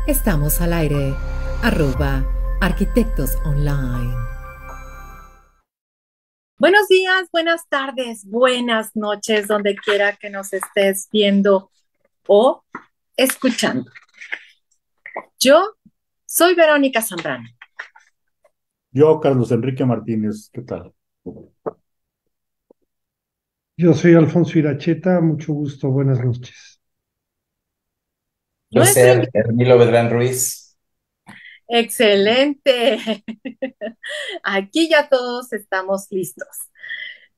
Estamos al aire. Arquitectos Online. Buenos días, buenas tardes, buenas noches, donde quiera que nos estés viendo o escuchando. Yo soy Verónica Zambrano. Yo, Carlos Enrique Martínez, ¿qué tal? Yo soy Alfonso Iracheta, mucho gusto, buenas noches. Yo Nuestro ser Hermilo Bedrán Ruiz. excelente. Aquí ya todos estamos listos.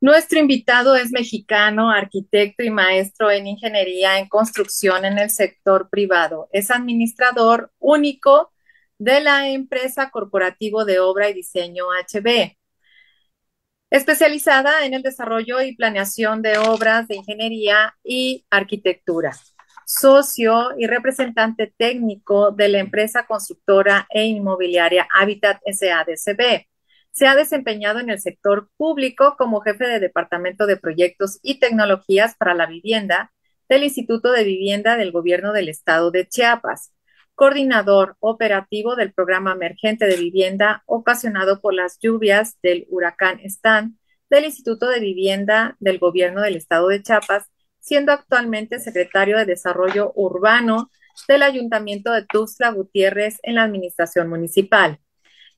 Nuestro invitado es mexicano, arquitecto y maestro en ingeniería en construcción en el sector privado. Es administrador único de la empresa Corporativo de Obra y Diseño HB, especializada en el desarrollo y planeación de obras de ingeniería y arquitectura. Socio y representante técnico de la empresa constructora e inmobiliaria Habitat SADCB. Se ha desempeñado en el sector público como jefe de Departamento de Proyectos y Tecnologías para la Vivienda del Instituto de Vivienda del Gobierno del Estado de Chiapas, coordinador operativo del programa emergente de vivienda ocasionado por las lluvias del huracán Stan del Instituto de Vivienda del Gobierno del Estado de Chiapas, siendo actualmente secretario de Desarrollo Urbano del Ayuntamiento de Tuxtla Gutiérrez en la Administración Municipal.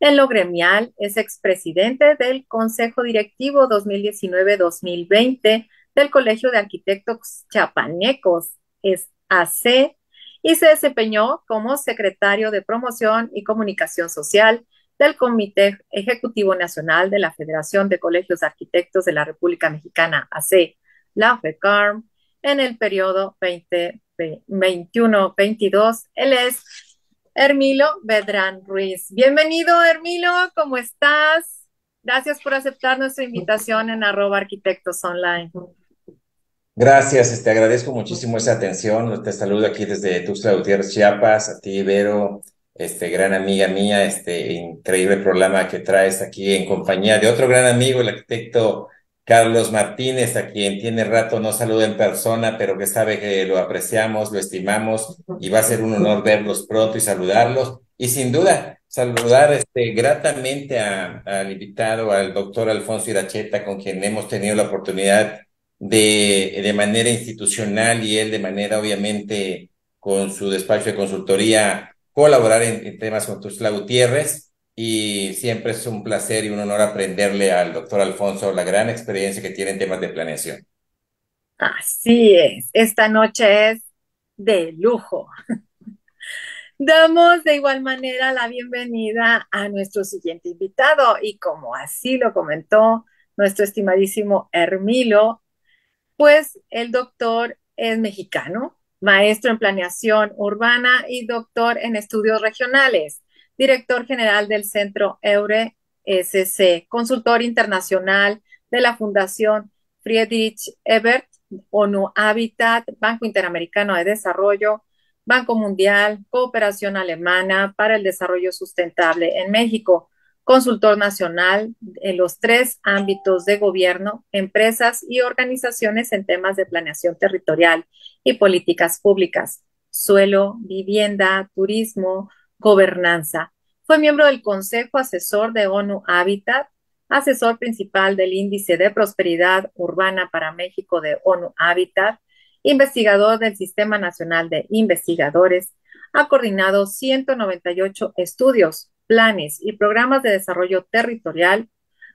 En lo gremial es expresidente del Consejo Directivo 2019-2020 del Colegio de Arquitectos Chiapanecos, es AC, y se desempeñó como secretario de Promoción y Comunicación Social del Comité Ejecutivo Nacional de la Federación de Colegios de Arquitectos de la República Mexicana, AC, la FECARM, en el periodo 2021-22. Él es Hermilo Bedrán Ruiz. Bienvenido, Hermilo, ¿cómo estás? Gracias por aceptar nuestra invitación en @arquitectos online. Gracias, agradezco muchísimo esa atención. Te saludo aquí desde Tuxtla Gutiérrez, Chiapas. A ti, Vero, gran amiga mía, increíble programa que traes aquí en compañía de otro gran amigo, el arquitecto Carlos Martínez, a quien tiene rato no saludo en persona, pero que sabe que lo apreciamos, lo estimamos y va a ser un honor verlos pronto y saludarlos. Y sin duda, saludar gratamente al invitado, al doctor Alfonso Iracheta, con quien hemos tenido la oportunidad de manera institucional y él de manera obviamente con su despacho de consultoría colaborar en temas con Tuxtla Gutiérrez, y siempre es un placer y un honor aprenderle al doctor Alfonso la gran experiencia que tiene en temas de planeación. Así es, esta noche es de lujo. Damos de igual manera la bienvenida a nuestro siguiente invitado y como así lo comentó nuestro estimadísimo Hermilo, pues el doctor es mexicano, maestro en planeación urbana y doctor en estudios regionales, director general del Centro EURE SC, consultor internacional de la Fundación Friedrich Ebert, ONU Habitat, Banco Interamericano de Desarrollo, Banco Mundial, Cooperación Alemana para el Desarrollo Sustentable en México, consultor nacional en los 3 ámbitos de gobierno, empresas y organizaciones en temas de planeación territorial y políticas públicas, suelo, vivienda, turismo, gobernanza. Fue miembro del Consejo Asesor de ONU Habitat, asesor principal del Índice de Prosperidad Urbana para México de ONU Habitat, investigador del Sistema Nacional de Investigadores, ha coordinado 198 estudios, planes y programas de desarrollo territorial,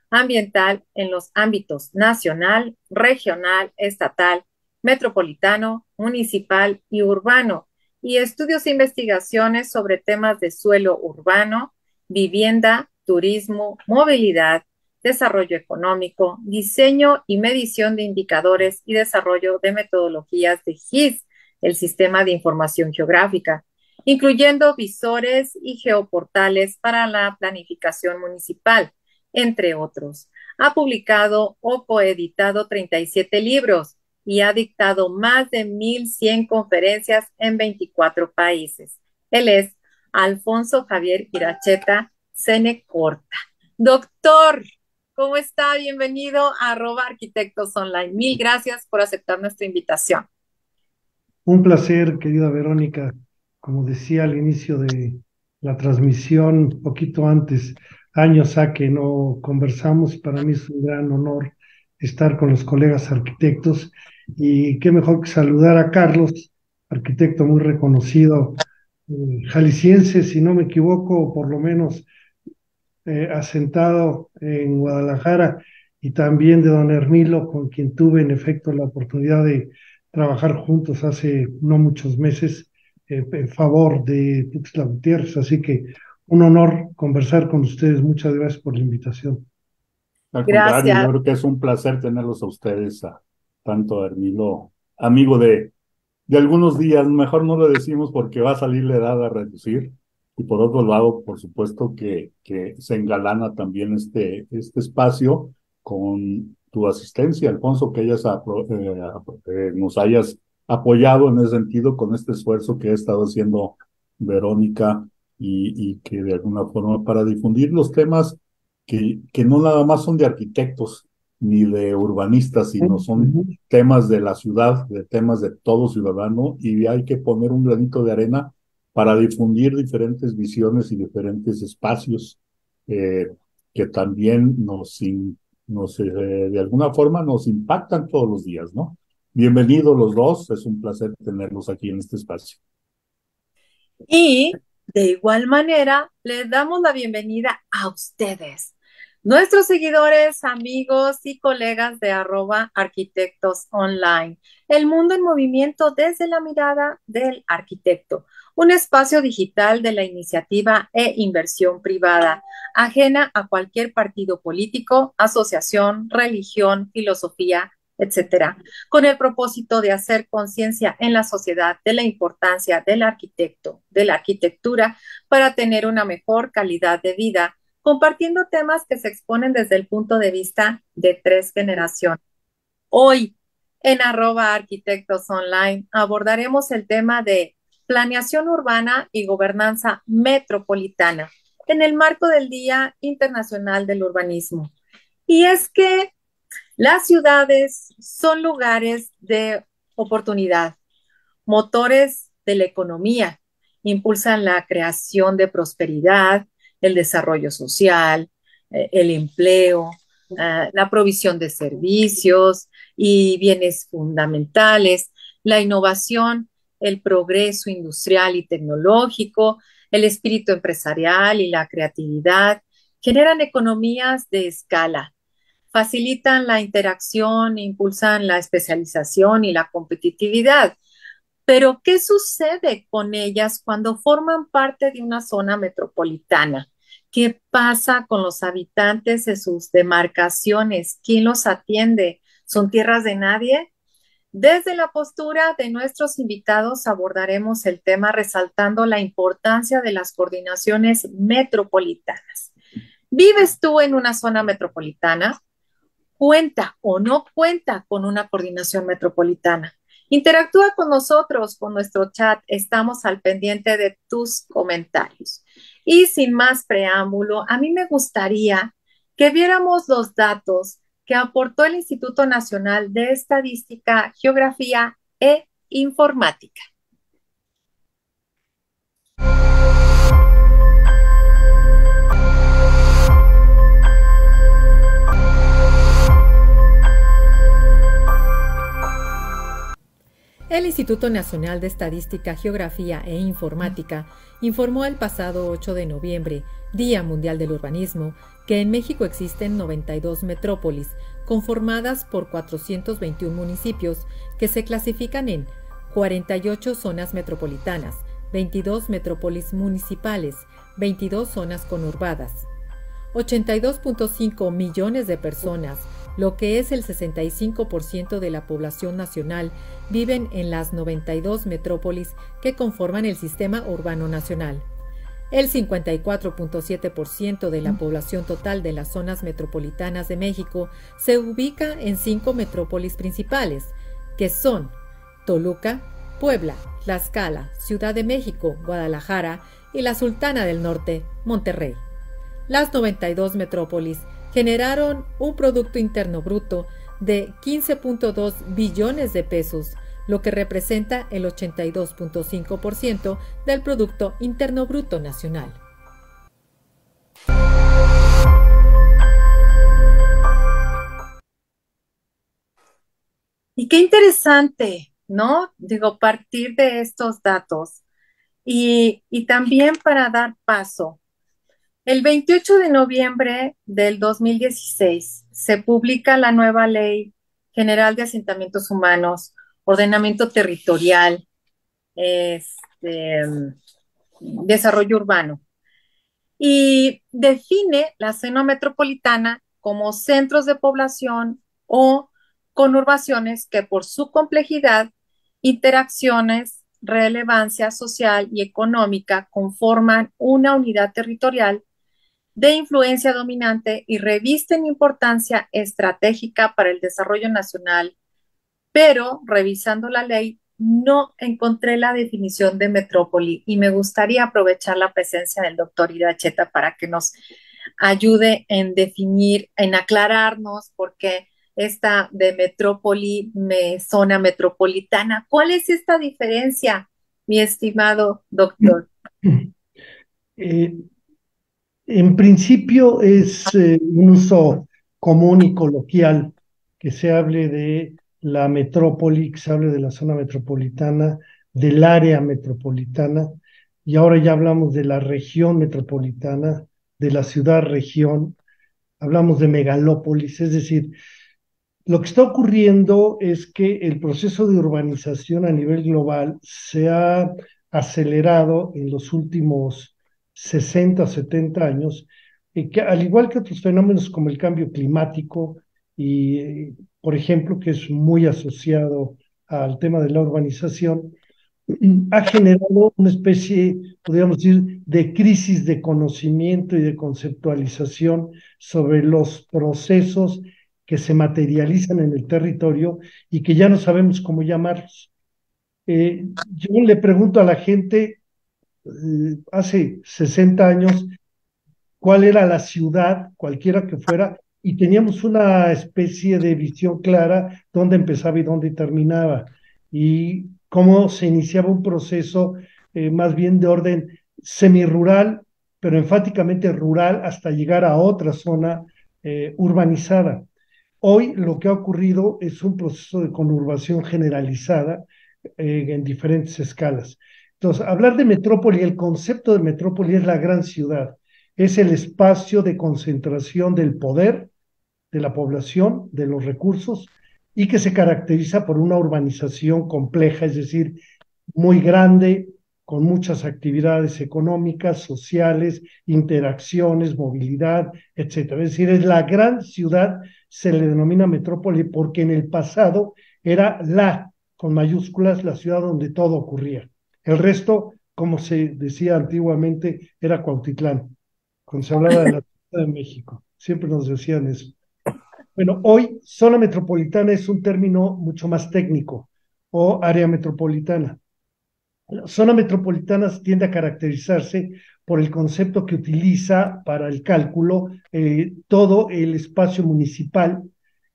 ambiental en los ámbitos nacional, regional, estatal, metropolitano, municipal y urbano, y estudios e investigaciones sobre temas de suelo urbano, vivienda, turismo, movilidad, desarrollo económico, diseño y medición de indicadores y desarrollo de metodologías de GIS, el Sistema de Información Geográfica, incluyendo visores y geoportales para la planificación municipal, entre otros. Ha publicado o coeditado 37 libros y ha dictado más de 1,100 conferencias en 24 países. Él es Alfonso Javier Iracheta Corta. Doctor, ¿cómo está? Bienvenido a @arquitectos online. Mil gracias por aceptar nuestra invitación. Un placer, querida Verónica. como decía al inicio de la transmisión, poquito antes, años a que no conversamos, para mí es un gran honor estar con los colegas arquitectos y qué mejor que saludar a Carlos, arquitecto muy reconocido, jalisciense, si no me equivoco, o por lo menos asentado en Guadalajara, y también de don Hermilo, con quien tuve en efecto la oportunidad de trabajar juntos hace no muchos meses en favor de Tuxtla Gutiérrez. Así que un honor conversar con ustedes. Muchas gracias por la invitación. Al contrario, yo Gracias. creo que es un placer tenerlos a ustedes, tanto a Hermilo, amigo de algunos días, mejor no lo decimos porque va a salir la edad a reducir. Y por otro lado, por supuesto que se engalana también este espacio con tu asistencia, Alfonso, que nos hayas apoyado en ese sentido con este esfuerzo que ha estado haciendo Verónica y que de alguna forma para difundir los temas que no nada más son de arquitectos ni de urbanistas, sino son temas de la ciudad, de temas de todo ciudadano, y hay que poner un granito de arena para difundir diferentes visiones y diferentes espacios que también de alguna forma nos impactan todos los días, ¿no? Bienvenidos los dos, es un placer tenerlos aquí en este espacio. Y de igual manera, les damos la bienvenida a ustedes, nuestros seguidores, amigos y colegas de @arquitectos online, el mundo en movimiento desde la mirada del arquitecto, un espacio digital de la iniciativa e inversión privada, ajena a cualquier partido político, asociación, religión, filosofía, etcétera, con el propósito de hacer conciencia en la sociedad de la importancia del arquitecto, de la arquitectura, para tener una mejor calidad de vida, compartiendo temas que se exponen desde el punto de vista de 3 generaciones. Hoy, en @arquitectos online, abordaremos el tema de planeación urbana y gobernanza metropolitana en el marco del Día Internacional del Urbanismo. Y es que las ciudades son lugares de oportunidad, motores de la economía, impulsan la creación de prosperidad, el desarrollo social, el empleo, la provisión de servicios y bienes fundamentales, la innovación, el progreso industrial y tecnológico, el espíritu empresarial y la creatividad, generan economías de escala, facilitan la interacción, impulsan la especialización y la competitividad. Pero, ¿qué sucede con ellas cuando forman parte de una zona metropolitana? ¿Qué pasa con los habitantes de sus demarcaciones? ¿Quién los atiende? ¿Son tierras de nadie? Desde la postura de nuestros invitados abordaremos el tema resaltando la importancia de las coordinaciones metropolitanas. ¿Vives tú en una zona metropolitana? ¿Cuenta o no cuenta con una coordinación metropolitana? Interactúa con nosotros, con nuestro chat. Estamos al pendiente de tus comentarios. Y sin más preámbulo, a mí me gustaría que viéramos los datos que aportó el Instituto Nacional de Estadística, Geografía e Informática. El Instituto Nacional de Estadística, Geografía e Informática informó el pasado 8 de noviembre, Día Mundial del Urbanismo, que en México existen 92 metrópolis, conformadas por 421 municipios, que se clasifican en 48 zonas metropolitanas, 22 metrópolis municipales, 22 zonas conurbadas. 82.5 millones de personas, lo que es el 65% de la población nacional, viven en las 92 metrópolis que conforman el Sistema Urbano Nacional. El 54.7% de la población total de las zonas metropolitanas de México se ubica en 5 metrópolis principales, que son Toluca, Puebla, Tlaxcala, Ciudad de México, Guadalajara y la Sultana del Norte, Monterrey. Las 92 metrópolis generaron un Producto Interno Bruto de 15.2 billones de pesos, lo que representa el 82.5% del Producto Interno Bruto Nacional. Y qué interesante, ¿no? Digo, partir de estos datos y también para dar paso. El 28 de noviembre del 2016 se publica la nueva Ley General de Asentamientos Humanos, Ordenamiento Territorial, este, Desarrollo Urbano, y define la zona metropolitana como centros de población o conurbaciones que por su complejidad, interacciones, relevancia social y económica conforman una unidad territorial de influencia dominante y revisten importancia estratégica para el desarrollo nacional, pero revisando la ley no encontré la definición de metrópoli y me gustaría aprovechar la presencia del doctor Iracheta para que nos ayude en definir, en aclararnos por qué esta de metrópoli, zona metropolitana. ¿Cuál es esta diferencia, mi estimado doctor? Eh, En principio es un uso común y coloquial que se hable de la metrópoli, que se hable de la zona metropolitana, del área metropolitana, y ahora ya hablamos de la región metropolitana, de la ciudad-región, hablamos de megalópolis, es decir, lo que está ocurriendo es que el proceso de urbanización a nivel global se ha acelerado en los últimos 60, 70 años, y que al igual que otros fenómenos como el cambio climático y, por ejemplo, que es muy asociado al tema de la urbanización, ha generado una especie, podríamos decir, de crisis de conocimiento y de conceptualización sobre los procesos que se materializan en el territorio y que ya no sabemos cómo llamarlos. Yo le pregunto a la gente, hace 60 años, cuál era la ciudad, cualquiera que fuera, y teníamos una especie de visión clara dónde empezaba y dónde terminaba, y cómo se iniciaba un proceso más bien de orden semirural, pero enfáticamente rural, hasta llegar a otra zona urbanizada. Hoy lo que ha ocurrido es un proceso de conurbación generalizada en diferentes escalas. Entonces, hablar de metrópoli, el concepto de metrópoli es la gran ciudad, es el espacio de concentración del poder, de la población, de los recursos, y que se caracteriza por una urbanización compleja, es decir, muy grande, con muchas actividades económicas, sociales, interacciones, movilidad, etcétera. Es decir, es la gran ciudad, se le denomina metrópoli porque en el pasado era con mayúsculas, la ciudad donde todo ocurría. El resto, como se decía antiguamente, era Cuautitlán, cuando se hablaba de la Ciudad de México. Siempre nos decían eso. Bueno, hoy zona metropolitana es un término mucho más técnico, o área metropolitana. La zona metropolitana tiende a caracterizarse por el concepto que utiliza para el cálculo todo el espacio municipal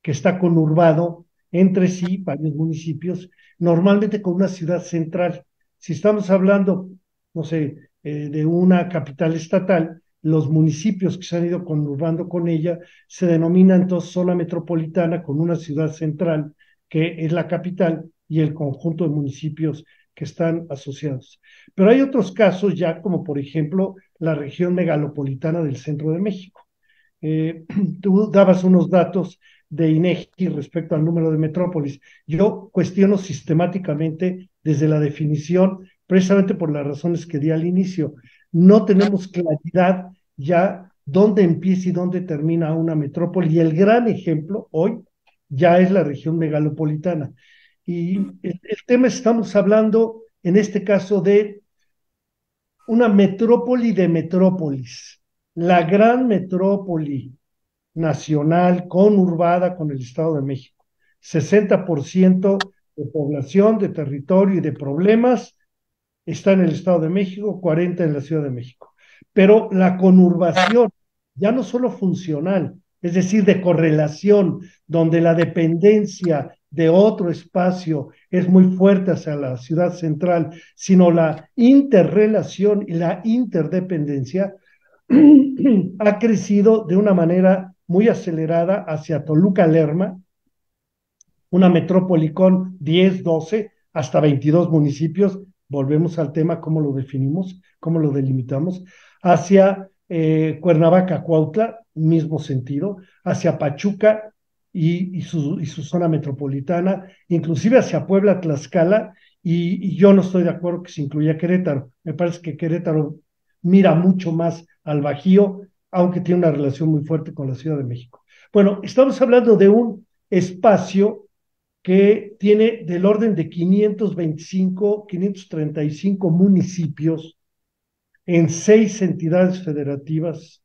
que está conurbado entre sí, varios municipios, normalmente con una ciudad central. Si estamos hablando, no sé, de una capital estatal, los municipios que se han ido conurbando con ella se denominan entonces zona metropolitana con una ciudad central que es la capital y el conjunto de municipios que están asociados. Pero hay otros casos ya, como por ejemplo la región megalopolitana del centro de México. Tú dabas unos datos de INEGI respecto al número de metrópolis. Yo cuestiono sistemáticamente desde la definición, precisamente por las razones que di al inicio. No tenemos claridad ya dónde empieza y dónde termina una metrópoli. Y el gran ejemplo hoy ya es la región megalopolitana. Y el tema, estamos hablando en este caso de una metrópoli de metrópolis, la gran metrópoli nacional conurbada con el Estado de México. 60% de población, de territorio y de problemas está en el Estado de México, 40% en la Ciudad de México. Pero la conurbación, ya no solo funcional, es decir, de correlación, donde la dependencia de otro espacio es muy fuerte hacia la ciudad central, sino la interrelación y la interdependencia ha crecido de una manera muy acelerada hacia Toluca-Lerma, una metrópoli con 10, 12, hasta 22 municipios. Volvemos al tema, cómo lo definimos, cómo lo delimitamos, hacia Cuernavaca, Cuautla, mismo sentido, hacia Pachuca y su zona metropolitana, inclusive hacia Puebla, Tlaxcala, y yo no estoy de acuerdo que se incluya Querétaro. Me parece que Querétaro mira mucho más al Bajío, aunque tiene una relación muy fuerte con la Ciudad de México. Bueno, estamos hablando de un espacio que tiene del orden de 525, 535 municipios en 6 entidades federativas,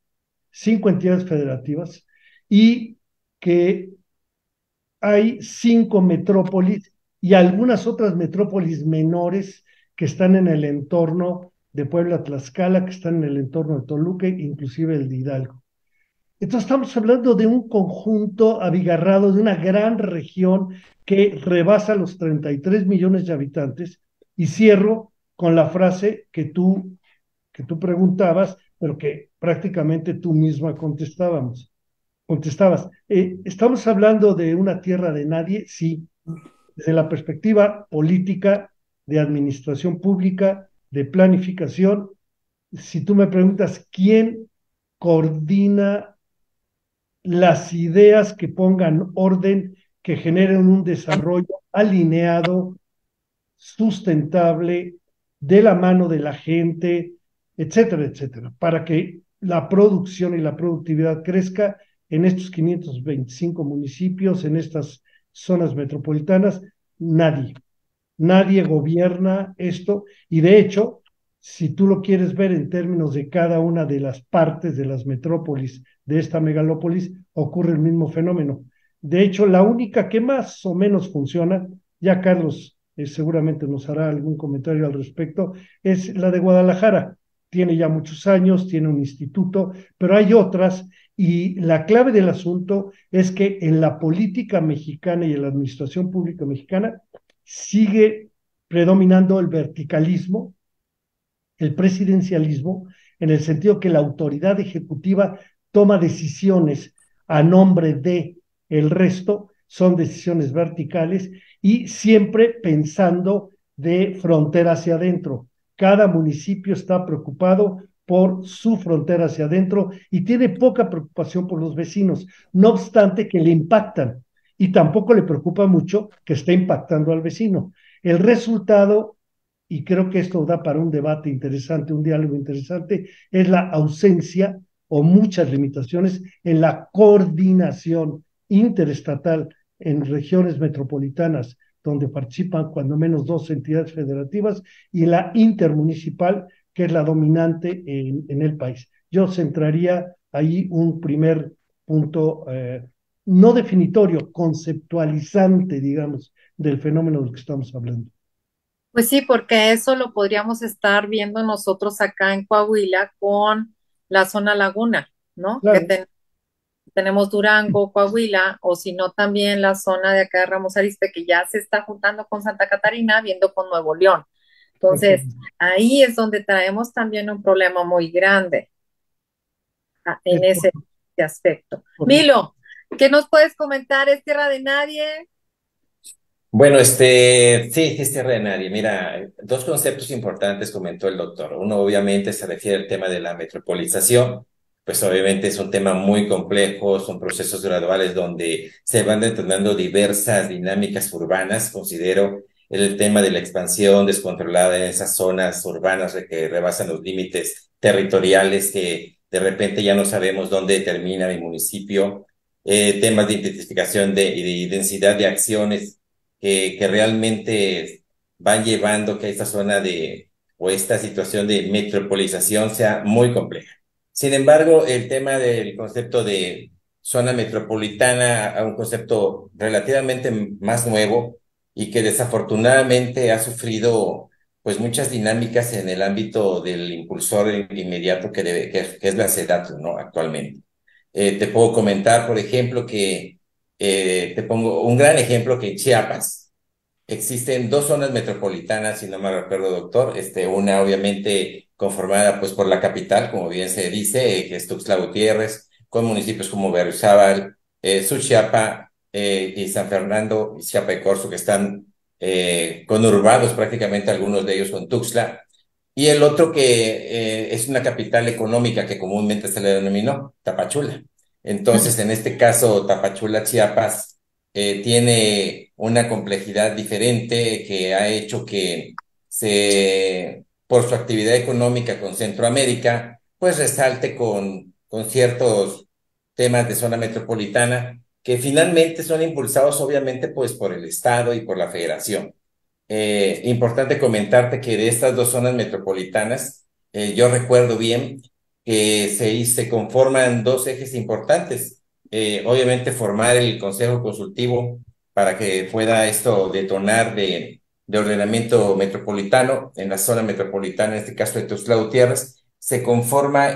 5 entidades federativas, y que hay 5 metrópolis y algunas otras metrópolis menores que están en el entorno de Puebla, Tlaxcala, que están en el entorno de Toluca, inclusive el de Hidalgo. Entonces estamos hablando de un conjunto abigarrado, de una gran región que rebasa los 33 millones de habitantes. Y cierro con la frase que tú preguntabas, pero que prácticamente tú misma contestabas. ¿Estamos hablando de una tierra de nadie? Sí, desde la perspectiva política, de administración pública, de planificación. Si tú me preguntas quién coordina las ideas que pongan orden, que generen un desarrollo alineado, sustentable, de la mano de la gente, etcétera, etcétera, para que la producción y la productividad crezca en estos 525 municipios, en estas zonas metropolitanas. Nadie gobierna esto, y de hecho, si tú lo quieres ver en términos de cada una de las partes de las metrópolis de esta megalópolis, ocurre el mismo fenómeno. De hecho, la única que más o menos funciona, ya Carlos seguramente nos hará algún comentario al respecto, es la de Guadalajara. Tiene ya muchos años, tiene un instituto, pero hay otras, y la clave del asunto es que en la política mexicana y en la administración pública mexicana sigue predominando el verticalismo, el presidencialismo, en el sentido que la autoridad ejecutiva toma decisiones a nombre de el resto, son decisiones verticales y siempre pensando de frontera hacia adentro. Cada municipio está preocupado por su frontera hacia adentro y tiene poca preocupación por los vecinos, no obstante que le impactan, y tampoco le preocupa mucho que esté impactando al vecino. El resultado, y creo que esto da para un debate interesante, un diálogo interesante, es la ausencia o muchas limitaciones en la coordinación interestatal en regiones metropolitanas, donde participan cuando menos 2 entidades federativas, y la intermunicipal, que es la dominante en el país. Yo centraría ahí un primer punto, no definitorio, conceptualizante, digamos, del fenómeno del que estamos hablando. Pues sí, porque eso lo podríamos estar viendo nosotros acá en Coahuila con la zona laguna, ¿no? Claro. Tenemos Durango, Coahuila, o si no también la zona de acá de Ramos Arizpe, que ya se está juntando con Santa Catarina, viendo con Nuevo León. Entonces, ahí es donde traemos también un problema muy grande en ese aspecto. Milo, ¿qué nos puedes comentar? ¿Es tierra de nadie? Bueno, sí, es tierra de nadie. Mira, 2 conceptos importantes comentó el doctor. Uno, obviamente, se refiere al tema de la metropolización. Pues obviamente es un tema muy complejo, son procesos graduales donde se van detonando diversas dinámicas urbanas. Considero el tema de la expansión descontrolada en esas zonas urbanas que rebasan los límites territoriales, que de repente ya no sabemos dónde termina mi municipio. Temas de identificación y de densidad de acciones que realmente van llevando que esta zona o esta situación de metropolización sea muy compleja. Sin embargo, el tema del concepto de zona metropolitana a un concepto relativamente más nuevo y que desafortunadamente ha sufrido pues muchas dinámicas en el ámbito del impulsor inmediato que es la SEDATU, ¿no? Actualmente. Te puedo comentar, por ejemplo, que te pongo un gran ejemplo que en Chiapas existen dos zonas metropolitanas, si no me recuerdo, doctor. Una obviamente conformada pues por la capital, como bien se dice, que es Tuxtla Gutiérrez, con municipios como Berriozábal, Suchiapa y San Fernando y Chiapa de Corzo, que están conurbados prácticamente algunos de ellos con Tuxtla. Y el otro que es una capital económica que comúnmente se le denominó Tapachula. Entonces, en este caso, Tapachula, Chiapas, tiene una complejidad diferente que ha hecho que por su actividad económica con Centroamérica, pues resalte con ciertos temas de zona metropolitana que finalmente son impulsados obviamente pues por el Estado y por la Federación. Importante comentarte que de estas dos zonas metropolitanas, yo recuerdo bien que se conforman dos ejes importantes. Obviamente formar el Consejo Consultivo para que pueda esto detonar de ordenamiento metropolitano en la zona metropolitana, en este caso de Tuxtla Gutiérrez, se conforma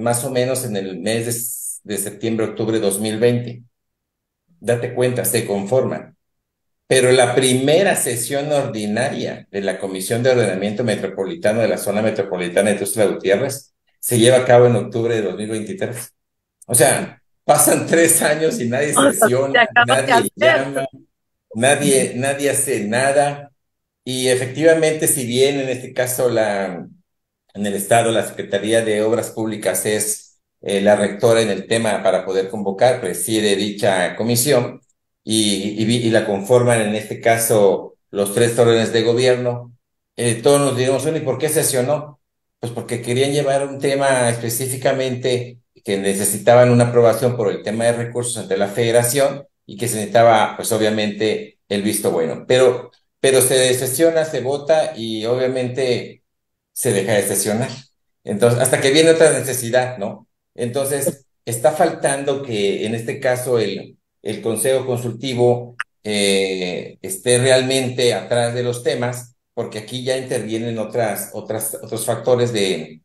más o menos en el mes de septiembre-octubre de 2020. Date cuenta, se conforma. Pero la primera sesión ordinaria de la Comisión de Ordenamiento Metropolitano de la Zona Metropolitana de Tuxtla Gutiérrez se lleva a cabo en octubre de 2023. O sea, pasan 3 años y nadie O sea, se sesiona, acaba de nadie hacer. llama, nadie hace nada. Y efectivamente, si bien en este caso en el Estado la Secretaría de Obras Públicas es la rectora en el tema para poder convocar, preside dicha comisión y la conforman en este caso los tres órdenes de gobierno. Todos nos diremos, bueno, ¿y por qué sesionó? Pues porque querían llevar un tema específicamente que necesitaban una aprobación por el tema de recursos ante la Federación y que se necesitaba, pues obviamente, el visto bueno. Pero se sesiona, se vota y obviamente se deja de sesionar. Entonces, hasta que viene otra necesidad, ¿no? Entonces, está faltando que en este caso el Consejo Consultivo esté realmente atrás de los temas, porque aquí ya intervienen otros factores de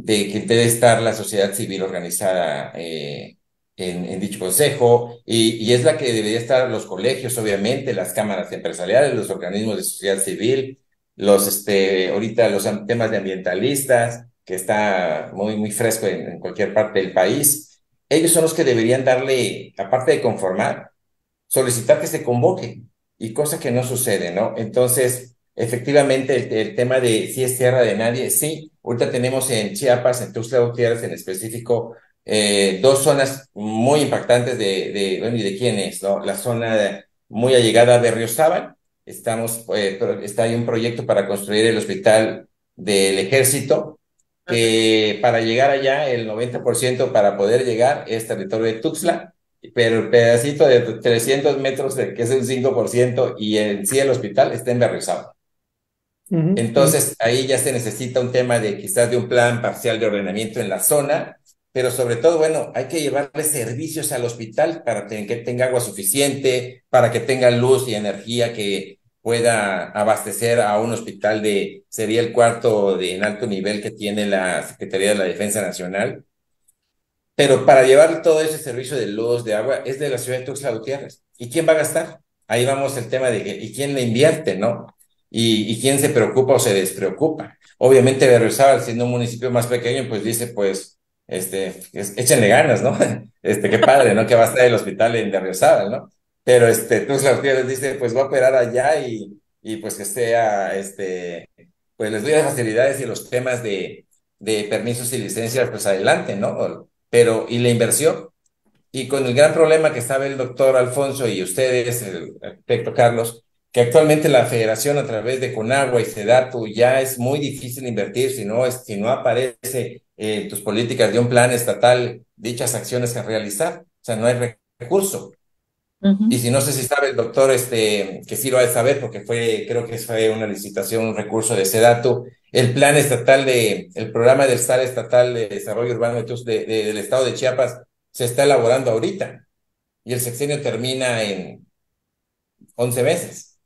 que debe estar la sociedad civil organizada en dicho consejo, y es la que debería estar los colegios, obviamente, las cámaras empresariales, los organismos de sociedad civil, ahorita los temas de ambientalistas, que está muy fresco en cualquier parte del país. Ellos son los que deberían darle, aparte de conformar, solicitar que se convoque, y cosa que no sucede, ¿no? Entonces, efectivamente, el tema de si es tierra de nadie, sí, ahorita tenemos en Chiapas, en Tuxtla Gutiérrez en específico, dos zonas muy impactantes bueno, ¿y de quién es, no? La zona muy allegada de Berriozábal, está ahí un proyecto para construir el hospital del Ejército, que para llegar allá, el 90% para poder llegar es territorio de Tuxtla, pero el pedacito de 300 metros, que es el 5%, y en sí el hospital está en Berriozábal. Entonces, ahí ya se necesita un tema de quizás de un plan parcial de ordenamiento en la zona, pero sobre todo, bueno, hay que llevarle servicios al hospital para que tenga agua suficiente, para que tenga luz y energía que pueda abastecer a un hospital sería el cuarto en alto nivel que tiene la Secretaría de la Defensa Nacional. Pero para llevar todo ese servicio de luz, de agua, es de la ciudad de Tuxtla Gutiérrez. ¿Y quién va a gastar? Ahí vamos el tema ¿y quién le invierte, no? ¿Y quién se preocupa o se despreocupa? Obviamente Berriozábal, siendo un municipio más pequeño, pues dice, pues, échenle ganas, ¿no? Qué padre, ¿no? Que va a estar el hospital en Berriozábal, ¿no? Pero Tuxtla Gutiérrez dice, pues va a operar allá y pues que sea, pues les doy las facilidades y los temas de permisos y licencias, pues adelante, ¿no? Pero, ¿y la inversión? Y con el gran problema que sabe el doctor Alfonso y ustedes, el arquitecto Carlos, que actualmente la federación a través de Conagua y Sedatu ya es muy difícil invertir si no aparece en tus políticas de un plan estatal dichas acciones a realizar. O sea, no hay recurso. Y si no sé si sabe el doctor, que sí lo ha de saber, porque creo que fue una licitación, un recurso de Sedatu, el plan estatal el programa del SAR estatal de desarrollo urbano del estado de Chiapas se está elaborando ahorita, y el sexenio termina en 11 meses.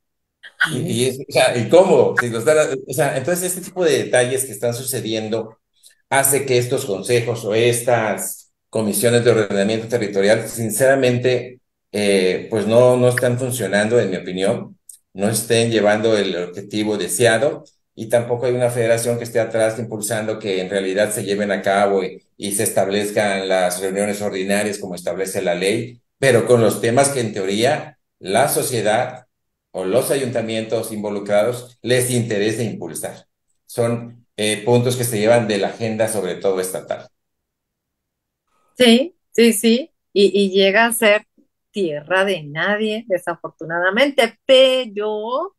O sea, ¿y cómo? O sea, entonces este tipo de detalles que están sucediendo hace que estos consejos o estas comisiones de ordenamiento territorial, sinceramente, pues no están funcionando, en mi opinión, no estén llevando el objetivo deseado, y tampoco hay una federación que esté atrás impulsando que en realidad se lleven a cabo y se establezcan las reuniones ordinarias como establece la ley, pero con los temas que en teoría la sociedad o los ayuntamientos involucrados les interesa impulsar. Son puntos que se llevan de la agenda, sobre todo estatal. Sí, sí, sí, y llega a ser tierra de nadie, desafortunadamente, pero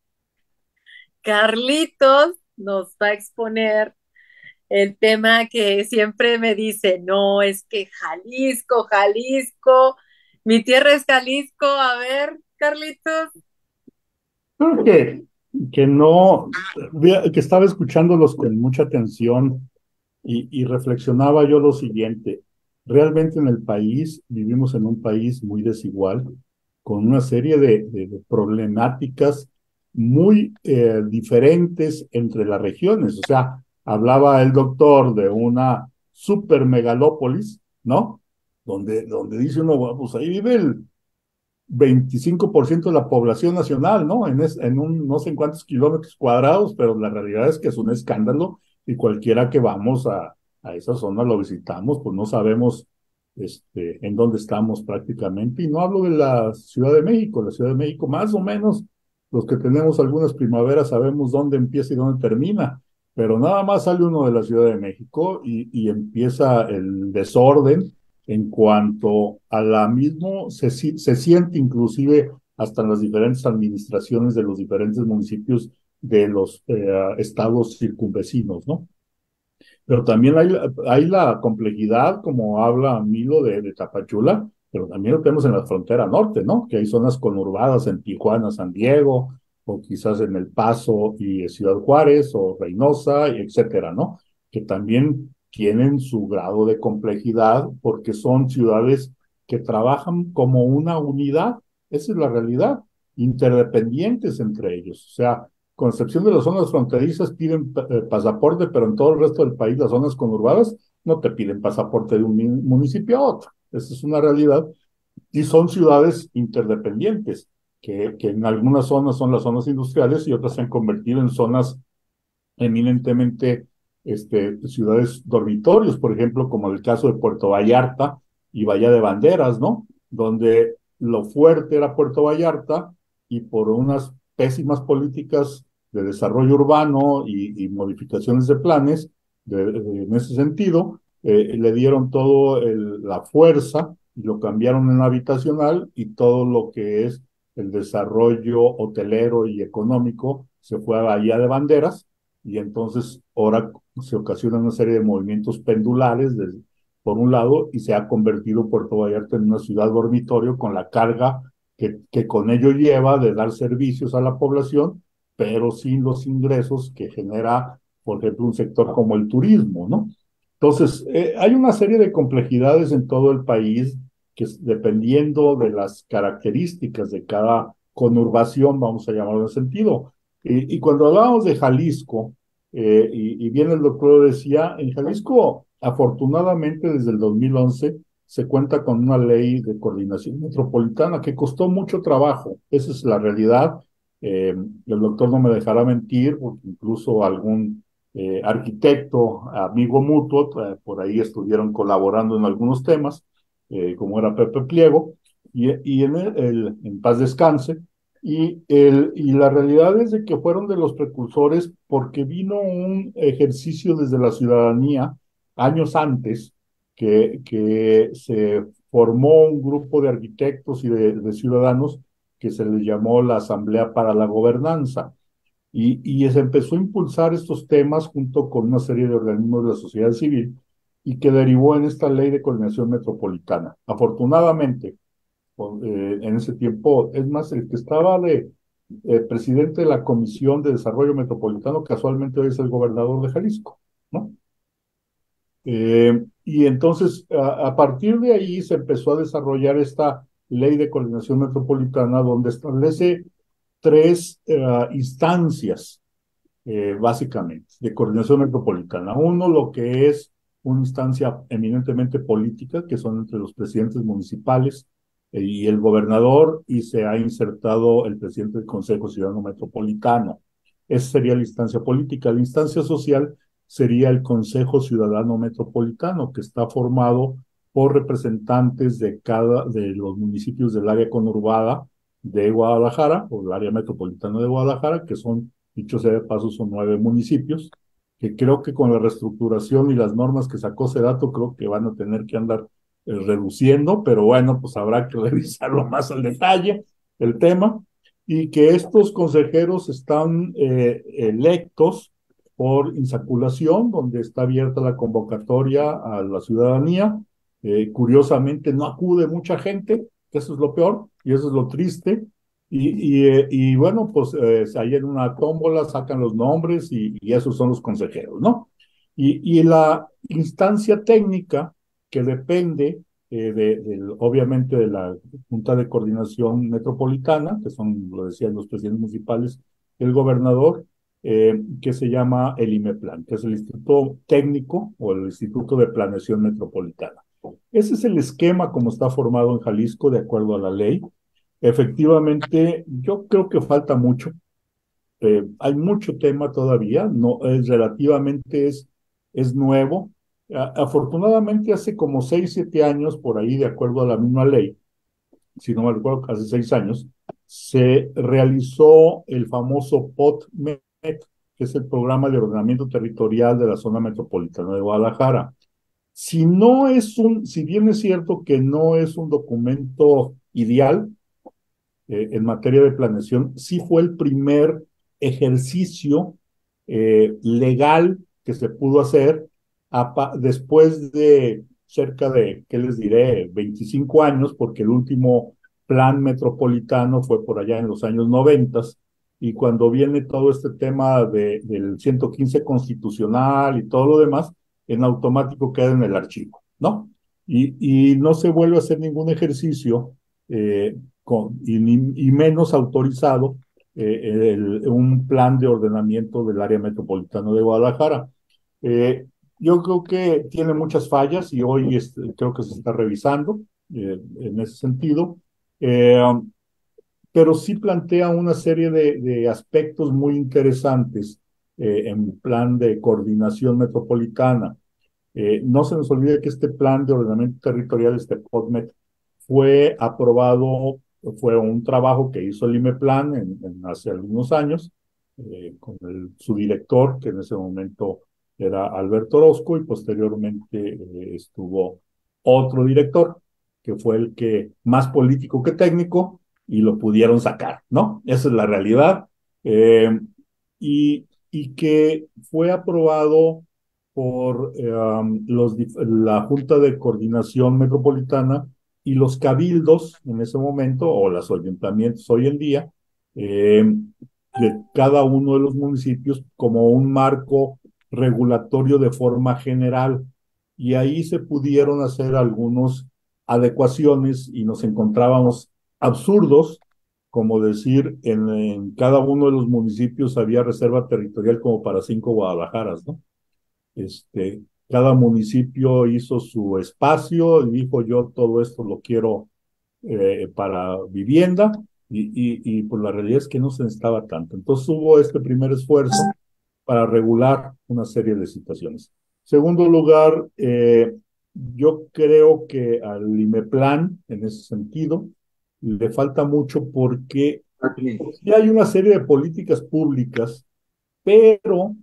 Carlitos nos va a exponer el tema que siempre me dice, no, es que Jalisco, Jalisco, mi tierra es Jalisco, a ver, Carlitos. Creo que no, que estaba escuchándolos con mucha atención y reflexionaba yo lo siguiente. Realmente en el país, vivimos en un país muy desigual, con una serie de problemáticas muy diferentes entre las regiones. O sea, hablaba el doctor de una super megalópolis, ¿no? Donde dice uno, "Bueno, pues ahí vive el 25% de la población nacional, ¿no? En un no sé en cuántos kilómetros cuadrados, pero la realidad es que es un escándalo y cualquiera que vamos a esa zona lo visitamos, pues no sabemos en dónde estamos prácticamente. Y no hablo de la Ciudad de México, la Ciudad de México más o menos, los que tenemos algunas primaveras sabemos dónde empieza y dónde termina, pero nada más sale uno de la Ciudad de México y empieza el desorden en cuanto a la mismo, se siente inclusive hasta en las diferentes administraciones de los diferentes municipios de los estados circunvecinos, ¿no? Pero también hay la complejidad, como habla Milo de Tapachula, pero también lo tenemos en la frontera norte, ¿no? Que hay zonas conurbadas en Tijuana, San Diego, o quizás en El Paso y Ciudad Juárez, o Reynosa, y etcétera, ¿no? Que también tienen su grado de complejidad porque son ciudades que trabajan como una unidad, esa es la realidad, interdependientes entre ellos. O sea, con excepción de las zonas fronterizas, piden pasaporte, pero en todo el resto del país, las zonas conurbadas, no te piden pasaporte de un municipio a otro. Esa es una realidad. Y son ciudades interdependientes, que en algunas zonas son las zonas industriales y otras se han convertido en zonas eminentemente ciudades dormitorios, por ejemplo, como el caso de Puerto Vallarta y Bahía de Banderas, ¿no? Donde lo fuerte era Puerto Vallarta y por unas pésimas políticas de desarrollo urbano y modificaciones de planes en ese sentido, le dieron todo la fuerza y lo cambiaron en habitacional y todo lo que es el desarrollo hotelero y económico se fue a Bahía de Banderas y entonces ahora se ocasiona una serie de movimientos pendulares por un lado y se ha convertido Puerto Vallarta en una ciudad dormitorio con la carga que con ello lleva de dar servicios a la población, pero sin los ingresos que genera, por ejemplo, un sector como el turismo, ¿no? Entonces, hay una serie de complejidades en todo el país que dependiendo de las características de cada conurbación, vamos a llamarlo en sentido, y cuando hablábamos de Jalisco, y bien el doctor lo decía, en Jalisco, afortunadamente desde el 2011 se cuenta con una ley de coordinación metropolitana que costó mucho trabajo. Esa es la realidad. El doctor no me dejará mentir, porque incluso algún arquitecto, amigo mutuo, por ahí estuvieron colaborando en algunos temas, como era Pepe Pliego, y en paz descanse. Y la realidad es de que fueron de los precursores porque vino un ejercicio desde la ciudadanía años antes que se formó un grupo de arquitectos y de ciudadanos que se les llamó la Asamblea para la Gobernanza. Y se empezó a impulsar estos temas junto con una serie de organismos de la sociedad civil y que derivó en esta ley de coordinación metropolitana. Afortunadamente, en ese tiempo, es más, el que estaba de presidente de la Comisión de Desarrollo Metropolitano, casualmente hoy es el gobernador de Jalisco, ¿no? Y entonces, a partir de ahí se empezó a desarrollar esta ley de coordinación metropolitana donde establece tres instancias, básicamente, de coordinación metropolitana. Uno, lo que es una instancia eminentemente política, que son entre los presidentes municipales, y el gobernador, y se ha insertado el presidente del Consejo Ciudadano Metropolitano. Esa sería la instancia política. La instancia social sería el Consejo Ciudadano Metropolitano, que está formado por representantes de los municipios del área conurbada de Guadalajara, o el área metropolitana de Guadalajara, que son, dicho sea de paso, son 9 municipios, que creo que con la reestructuración y las normas que sacó Sedato, creo que van a tener que andar reduciendo, pero bueno, pues habrá que revisarlo más al detalle el tema, y que estos consejeros están electos por insaculación, donde está abierta la convocatoria a la ciudadanía. Curiosamente no acude mucha gente, que eso es lo peor y eso es lo triste. Y bueno, pues ahí en una tómbola sacan los nombres y esos son los consejeros, ¿no? Y la instancia técnica que depende obviamente de la Junta de Coordinación Metropolitana, que son, lo decían los presidentes municipales, el gobernador, que se llama el IMEPLAN, que es el Instituto Técnico o el Instituto de Planeación Metropolitana. Ese es el esquema como está formado en Jalisco de acuerdo a la ley. Efectivamente, yo creo que falta mucho. Hay mucho tema todavía, no es relativamente es nuevo. Afortunadamente hace como 6, 7 años, por ahí, de acuerdo a la misma ley, si no me recuerdo, hace 6 años, se realizó el famoso POTMET, que es el Programa de Ordenamiento Territorial de la Zona Metropolitana de Guadalajara. Si bien es cierto que no es un documento ideal, en materia de planeación, sí fue el primer ejercicio legal que se pudo hacer después de cerca de, ¿qué les diré?, 25 años, porque el último plan metropolitano fue por allá en los años 90, y cuando viene todo este tema del 115 constitucional y todo lo demás, en automático queda en el archivo, ¿no? Y no se vuelve a hacer ningún ejercicio y menos autorizado un plan de ordenamiento del área metropolitana de Guadalajara. Yo creo que tiene muchas fallas y hoy creo que se está revisando en ese sentido, pero sí plantea una serie de aspectos muy interesantes en plan de coordinación metropolitana. No se nos olvide que este plan de ordenamiento territorial, este POTMET, fue aprobado, fue un trabajo que hizo el IMEPLAN hace algunos años, con su director, que en ese momento era Alberto Orozco, y posteriormente estuvo otro director, que fue el que más político que técnico, y lo pudieron sacar, ¿no? Esa es la realidad. Y que fue aprobado por la Junta de Coordinación Metropolitana y los cabildos en ese momento, o los ayuntamientos hoy en día, de cada uno de los municipios como un marco regulatorio de forma general. Y ahí se pudieron hacer algunas adecuaciones y nos encontrábamos absurdos, como decir, en cada uno de los municipios había reserva territorial como para 5 Guadalajaras, ¿no? Cada municipio hizo su espacio y dijo: yo todo esto lo quiero para vivienda, y pues la realidad es que no se necesitaba tanto. Entonces hubo este primer esfuerzo para regular una serie de situaciones. Segundo lugar, yo creo que al IMEPLAN, en ese sentido, le falta mucho porque ya hay una serie de políticas públicas, pero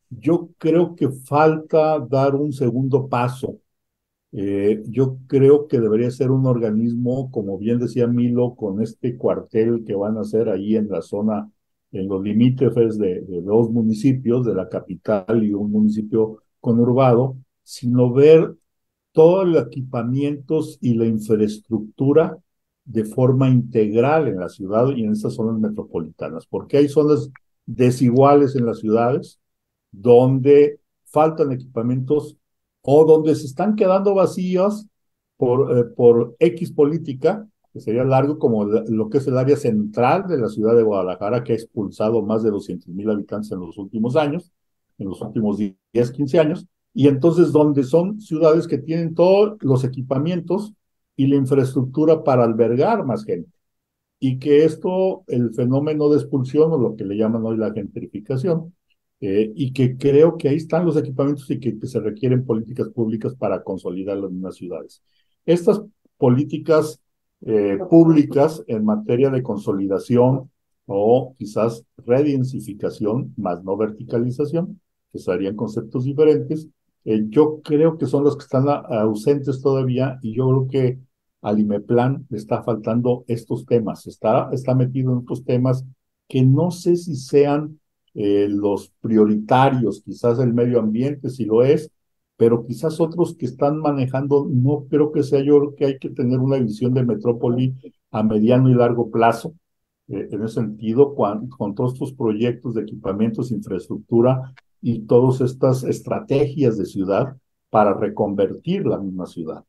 yo creo que falta dar un segundo paso. Yo creo que debería ser un organismo, como bien decía Milo, con este cuartel que van a hacer ahí en la zona, en los limítrofes de 2 municipios, de la capital y un municipio conurbado, sino ver todos los equipamientos y la infraestructura de forma integral en la ciudad y en esas zonas metropolitanas, porque hay zonas desiguales en las ciudades donde faltan equipamientos o donde se están quedando vacíos por X política, que sería largo, como lo que es el área central de la ciudad de Guadalajara, que ha expulsado más de 200,000 habitantes en los últimos años, en los últimos 10, 15 años, y entonces donde son ciudades que tienen todos los equipamientos, y la infraestructura para albergar más gente. Y que esto, el fenómeno de expulsión, o lo que le llaman hoy la gentrificación, y que creo que ahí están los equipamientos y que se requieren políticas públicas para consolidarlo en las ciudades. Estas políticas públicas en materia de consolidación o quizás redensificación, más no verticalización, que serían conceptos diferentes, yo creo que son los que están ausentes todavía, y yo creo que al IMEPLAN le está faltando estos temas, está metido en estos temas que no sé si sean los prioritarios, quizás el medio ambiente si lo es, pero quizás otros que están manejando, no creo que sea. Yo creo que hay que tener una visión de metrópoli a mediano y largo plazo, en ese sentido, con todos estos proyectos de equipamientos, infraestructura y todas estas estrategias de ciudad para reconvertir la misma ciudad.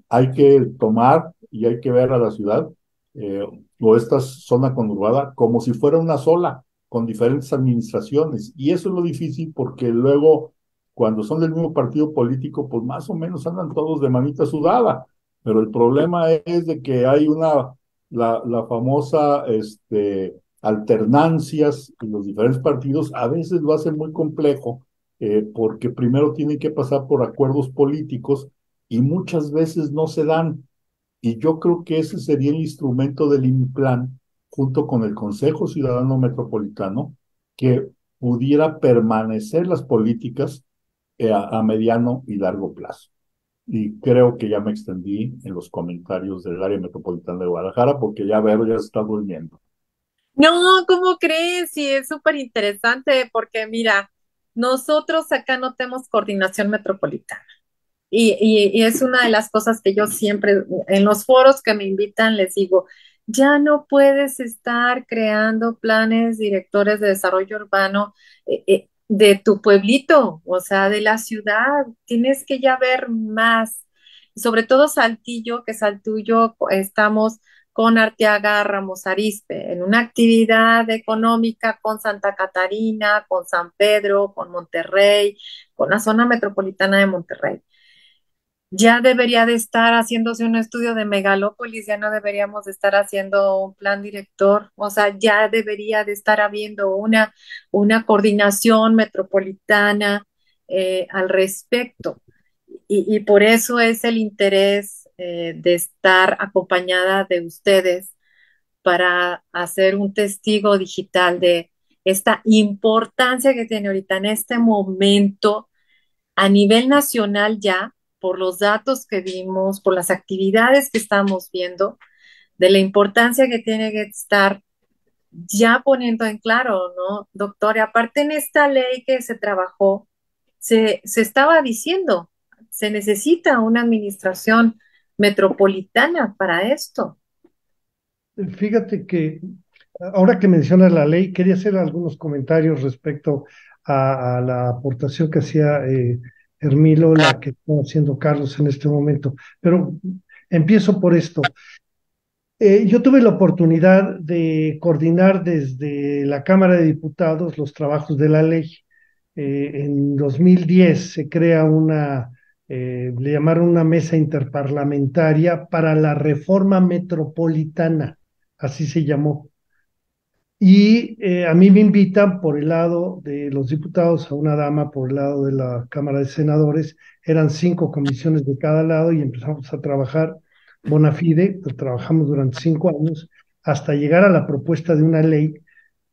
Hay que tomar y hay que ver a la ciudad eh, o esta zona conurbada como si fuera una sola, con diferentes administraciones. Y eso es lo difícil porque luego, cuando son del mismo partido político, pues más o menos andan todos de manita sudada. Pero el problema es de que hay la famosa alternancias en los diferentes partidos, a veces lo hacen muy complejo, porque primero tienen que pasar por acuerdos políticos y muchas veces no se dan. Y yo creo que ese sería el instrumento del IMPLAN, junto con el Consejo Ciudadano Metropolitano, que pudiera permanecer las políticas a mediano y largo plazo. Y creo que ya me extendí en los comentarios del área metropolitana de Guadalajara, porque ya Vero ya se está durmiendo. No, ¿cómo crees? Sí, es súper interesante porque mira, nosotros acá no tenemos coordinación metropolitana. Y es una de las cosas que yo siempre, en los foros que me invitan, les digo, ya no puedes estar creando planes directores de desarrollo urbano de tu pueblito, o sea, de la ciudad. Tienes que ya ver más. Sobre todo Saltillo, que Saltillo estamos con Arteaga Ramos Arizpe, en una actividad económica con Santa Catarina, con San Pedro, con Monterrey, con la zona metropolitana de Monterrey. Ya debería de estar haciéndose un estudio de megalópolis, ya no deberíamos de estar haciendo un plan director, o sea, ya debería de estar habiendo una coordinación metropolitana al respecto. Y por eso es el interés de estar acompañada de ustedes para hacer un testigo digital de esta importancia que tiene ahorita en este momento a nivel nacional ya, por los datos que vimos, por las actividades que estamos viendo, de la importancia que tiene que estar ya poniendo en claro, ¿no, doctor? Y aparte en esta ley que se trabajó, se estaba diciendo, se necesita una administración metropolitana para esto. Fíjate que ahora que mencionas la ley, quería hacer algunos comentarios respecto a la aportación que hacía Hermilo, la que está haciendo Carlos en este momento. Pero empiezo por esto. Yo tuve la oportunidad de coordinar desde la Cámara de Diputados los trabajos de la ley. En 2010 se crea le llamaron una mesa interparlamentaria para la reforma metropolitana, así se llamó. Y a mí me invitan por el lado de los diputados, a una dama por el lado de la Cámara de Senadores. Eran 5 comisiones de cada lado y empezamos a trabajar bona fide. Trabajamos durante 5 años hasta llegar a la propuesta de una ley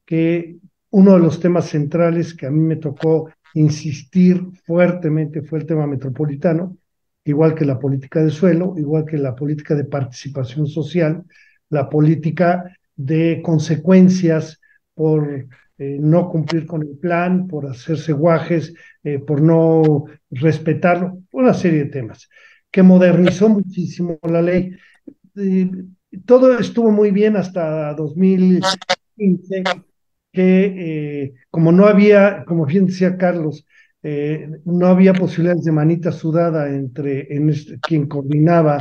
que uno de los temas centrales que a mí me tocó insistir fuertemente fue el tema metropolitano, igual que la política de suelo, igual que la política de participación social, la política de consecuencias por no cumplir con el plan, por hacerse guajes, por no respetarlo, una serie de temas que modernizó muchísimo la ley. Eh, Todo estuvo muy bien hasta 2015, que como no había, como bien decía Carlos, no había posibilidades de manita sudada quien coordinaba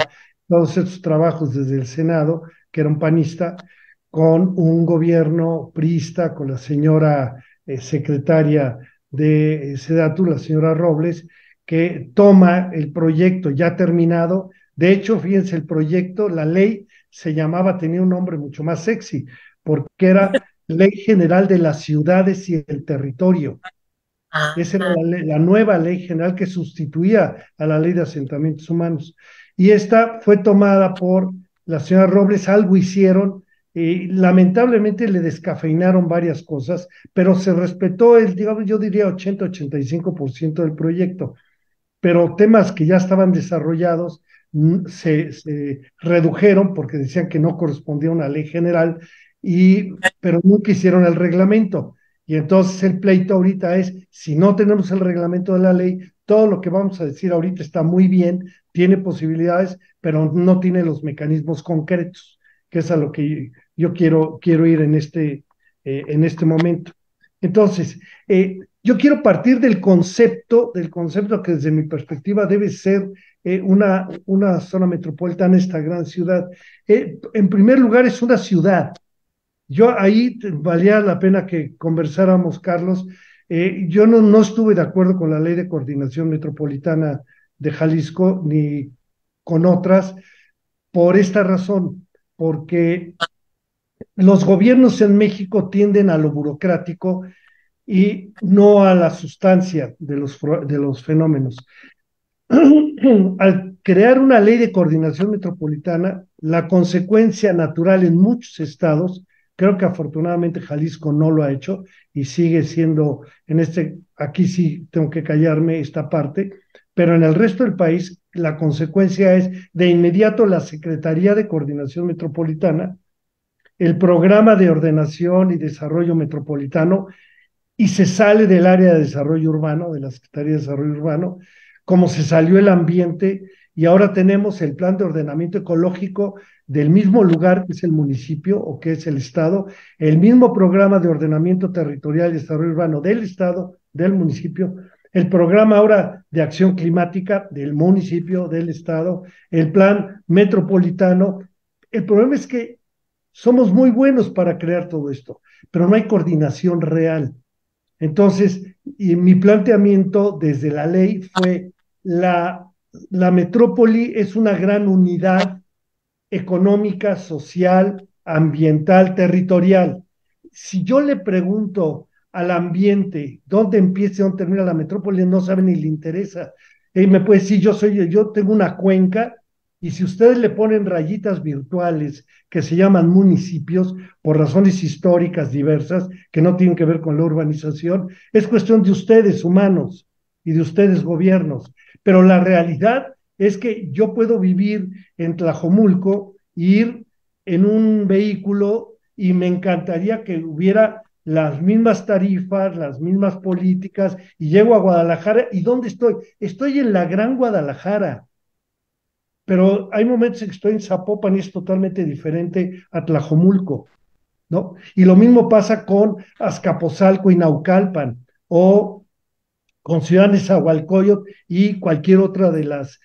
todos estos trabajos desde el Senado, que era un panista, con un gobierno priista, con la señora secretaria de Sedatu, la señora Robles, que toma el proyecto ya terminado, De hecho, fíjense, el proyecto, la ley se llamaba, tenía un nombre mucho más sexy, porque era Ley General de las Ciudades y el Territorio. Esa era la nueva ley general que sustituía a la ley de asentamientos humanos. Y esta fue tomada por la señora Robles, algo hicieron, lamentablemente le descafeinaron varias cosas, pero se respetó el, digamos, yo diría 80-85% del proyecto, pero temas que ya estaban desarrollados se redujeron porque decían que no correspondía a una ley general, pero nunca hicieron el reglamento. Y entonces el pleito ahorita es, si no tenemos el reglamento de la ley, todo lo que vamos a decir ahorita está muy bien, tiene posibilidades, pero no tiene los mecanismos concretos, que es a lo que yo quiero ir en este momento. Entonces, yo quiero partir del concepto que desde mi perspectiva debe ser una zona metropolitana, esta gran ciudad. En primer lugar, es una ciudad. Yo ahí valía la pena que conversáramos, Carlos. Yo no estuve de acuerdo con la Ley de Coordinación Metropolitana de Jalisco ni con otras por esta razón, porque los gobiernos en México tienden a lo burocrático y no a la sustancia de los fenómenos. Al crear una ley de coordinación metropolitana, la consecuencia natural en muchos estados, creo que afortunadamente Jalisco no lo ha hecho y sigue siendo, aquí sí tengo que callarme esta parte, pero en el resto del país la consecuencia es de inmediato la Secretaría de Coordinación Metropolitana, el Programa de Ordenación y Desarrollo Metropolitano, y se sale del área de desarrollo urbano, de la Secretaría de Desarrollo Urbano, como se salió el ambiente, y ahora tenemos el plan de ordenamiento ecológico del mismo lugar que es el municipio o que es el estado, el mismo programa de ordenamiento territorial y desarrollo urbano del estado, del municipio, el programa ahora de acción climática del municipio, del estado, el plan metropolitano. El problema es que somos muy buenos para crear todo esto, pero no hay coordinación real. Entonces, y mi planteamiento desde la ley fue, la metrópoli es una gran unidad económica, social, ambiental, territorial. Si yo le pregunto al ambiente dónde empieza y dónde termina la metrópoli, no sabe ni le interesa. Y me puede decir, yo tengo una cuenca, y si ustedes le ponen rayitas virtuales que se llaman municipios, por razones históricas diversas, que no tienen que ver con la urbanización, es cuestión de ustedes, humanos, y de ustedes, gobiernos. Pero la realidad es que yo puedo vivir en Tlajomulco, ir en un vehículo y me encantaría que hubiera las mismas tarifas, las mismas políticas, y llego a Guadalajara, ¿y dónde estoy? Estoy en la Gran Guadalajara, pero hay momentos en que estoy en Zapopan y es totalmente diferente a Tlajomulco, ¿no? Y lo mismo pasa con Azcapotzalco y Naucalpan, o con Ciudad Nezahualcóyotl y cualquier otra de las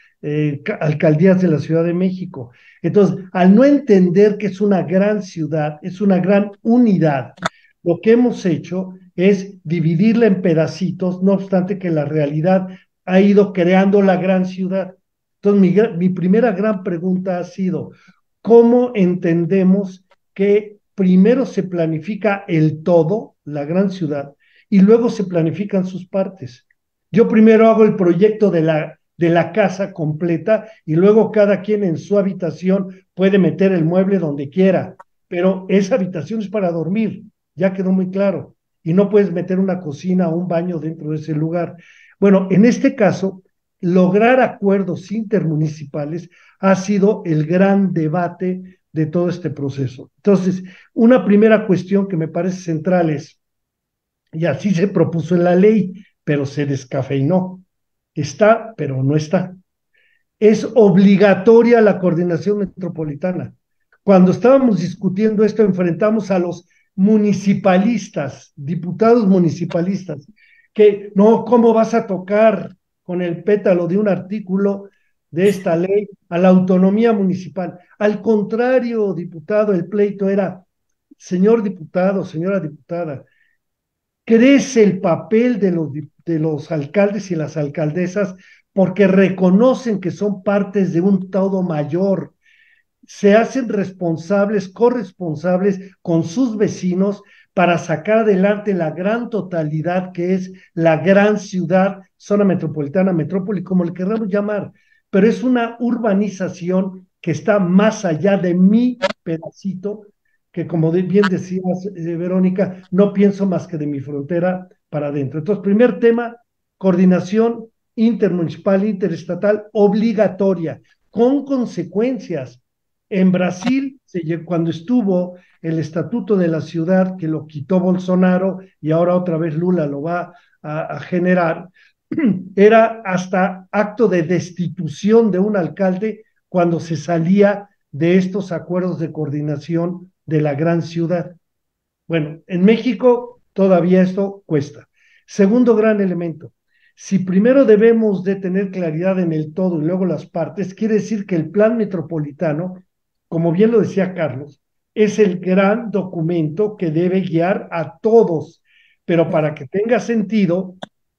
alcaldías de la Ciudad de México. Entonces, al no entender que es una gran ciudad, es una gran unidad, lo que hemos hecho es dividirla en pedacitos, no obstante que la realidad ha ido creando la gran ciudad. Entonces, mi primera gran pregunta ha sido, ¿cómo entendemos que primero se planifica el todo, la gran ciudad, y luego se planifican sus partes? Yo primero hago el proyecto de la casa completa y luego cada quien en su habitación puede meter el mueble donde quiera, pero esa habitación es para dormir, ya quedó muy claro, y no puedes meter una cocina o un baño dentro de ese lugar. Bueno, en este caso, lograr acuerdos intermunicipales ha sido el gran debate de todo este proceso. Entonces, una primera cuestión que me parece central es, y así se propuso en la ley, pero se descafeinó. Está, pero no está. Es obligatoria la coordinación metropolitana. Cuando estábamos discutiendo esto, enfrentamos a los municipalistas, diputados municipalistas, que no, ¿cómo vas a tocar con el pétalo de un artículo de esta ley a la autonomía municipal? Al contrario, diputado, el pleito era, señor diputado, señora diputada, crece el papel de los alcaldes y las alcaldesas porque reconocen que son partes de un todo mayor, se hacen responsables, corresponsables con sus vecinos para sacar adelante la gran totalidad que es la gran ciudad, zona metropolitana, metrópoli, como le queramos llamar, pero es una urbanización que está más allá de mi pedacito, que como bien decías, Verónica, no pienso más que de mi frontera para adentro. Entonces, primer tema, coordinación intermunicipal, interestatal, obligatoria, con consecuencias. En Brasil, cuando estuvo el Estatuto de la Ciudad, que lo quitó Bolsonaro y ahora otra vez Lula lo va a generar, era hasta acto de destitución de un alcalde cuando se salía de estos acuerdos de coordinación de la gran ciudad. Bueno, en México todavía esto cuesta. Segundo gran elemento, si primero debemos de tener claridad en el todo y luego las partes, quiere decir que el plan metropolitano, como bien lo decía Carlos, es el gran documento que debe guiar a todos, pero para que tenga sentido,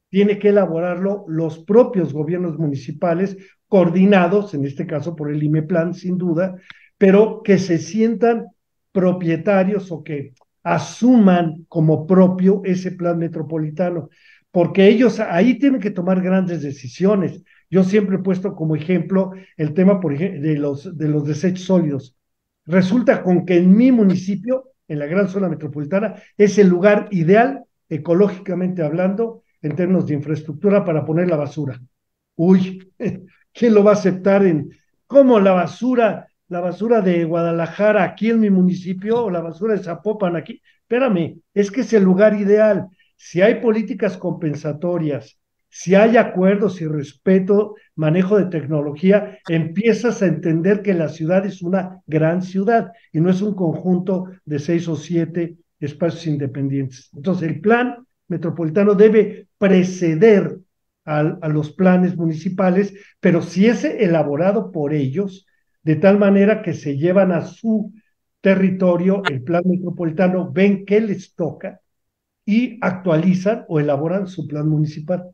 tiene que elaborarlo los propios gobiernos municipales, coordinados, en este caso por el IMEPLAN, sin duda, pero que se sientan propietarios o que asuman como propio ese plan metropolitano, porque ellos ahí tienen que tomar grandes decisiones. Yo siempre he puesto como ejemplo el tema, por ejemplo, de los desechos sólidos. Resulta con que en mi municipio, en la gran zona metropolitana, es el lugar ideal, ecológicamente hablando, en términos de infraestructura para poner la basura. Uy, ¿quién lo va a aceptar en cómo la basura de Guadalajara aquí en mi municipio o la basura de Zapopan aquí? Espérame, es que es el lugar ideal. Si hay políticas compensatorias, si hay acuerdos y respeto, manejo de tecnología, empiezas a entender que la ciudad es una gran ciudad y no es un conjunto de 6 o 7 espacios independientes. Entonces, el plan metropolitano debe preceder a los planes municipales, pero si es elaborado por ellos, de tal manera que se llevan a su territorio el plan metropolitano, ven qué les toca y actualizan o elaboran su plan municipal.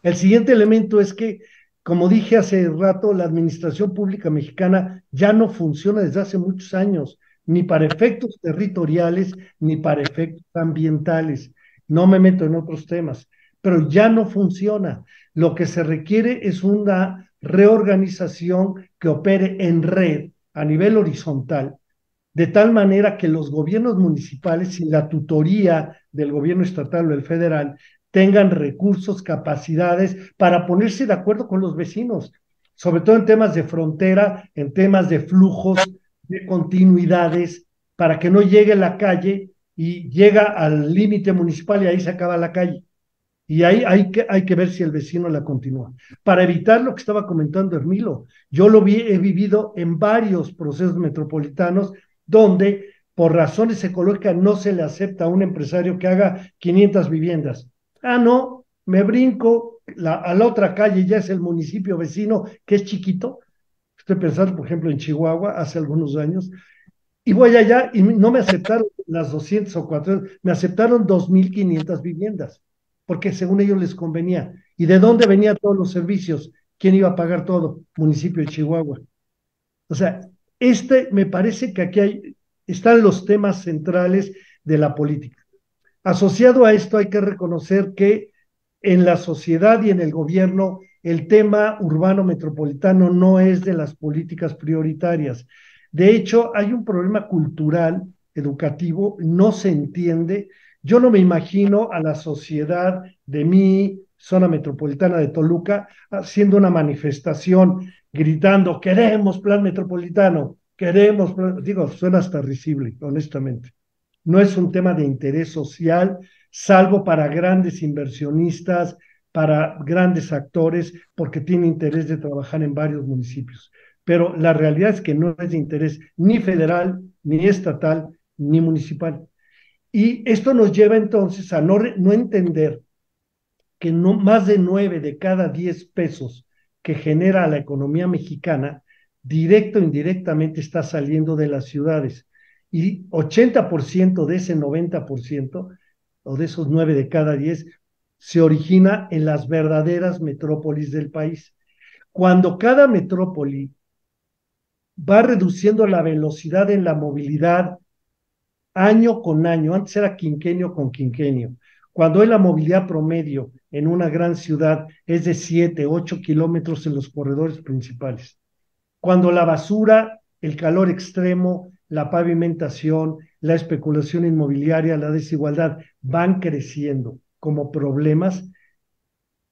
El siguiente elemento es que, como dije hace rato, la administración pública mexicana ya no funciona desde hace muchos años, ni para efectos territoriales, ni para efectos ambientales. No me meto en otros temas, pero ya no funciona. Lo que se requiere es una reorganización que opere en red a nivel horizontal, de tal manera que los gobiernos municipales, sin la tutoría del gobierno estatal o el federal, tengan recursos, capacidades para ponerse de acuerdo con los vecinos, sobre todo en temas de frontera, en temas de flujos, de continuidades, para que no llegue a la calle y llega al límite municipal y ahí se acaba la calle. Y ahí hay que ver si el vecino la continúa. Para evitar lo que estaba comentando Hermilo, yo he vivido en varios procesos metropolitanos donde por razones ecológicas no se le acepta a un empresario que haga 500 viviendas. Ah, no, me brinco a la otra calle, ya es el municipio vecino, que es chiquito. Estoy pensando, por ejemplo, en Chihuahua, hace algunos años, y voy allá y no me aceptaron las 200 o 400, me aceptaron 2.500 viviendas, porque según ellos les convenía. ¿Y de dónde venían todos los servicios? ¿Quién iba a pagar todo? Municipio de Chihuahua. O sea, me parece que aquí están los temas centrales de la política. Asociado a esto hay que reconocer que en la sociedad y en el gobierno el tema urbano metropolitano no es de las políticas prioritarias. De hecho, hay un problema cultural, educativo, no se entiende. Yo no me imagino a la sociedad de mi zona metropolitana de Toluca haciendo una manifestación gritando, queremos plan metropolitano, queremos, digo, suena hasta risible, honestamente. No es un tema de interés social, salvo para grandes inversionistas, para grandes actores, porque tiene interés de trabajar en varios municipios. Pero la realidad es que no es de interés ni federal, ni estatal, ni municipal. Y esto nos lleva entonces a no entender que no, más de 9 de cada 10 pesos que genera la economía mexicana, directo o indirectamente está saliendo de las ciudades. Y 80% de ese 90%, o de esos 9 de cada 10, se origina en las verdaderas metrópolis del país. Cuando cada metrópoli va reduciendo la velocidad en la movilidad año con año, antes era quinquenio con quinquenio, cuando hoy la movilidad promedio en una gran ciudad es de 7, 8 kilómetros en los corredores principales, cuando la basura, el calor extremo, la pavimentación, la especulación inmobiliaria, la desigualdad van creciendo como problemas,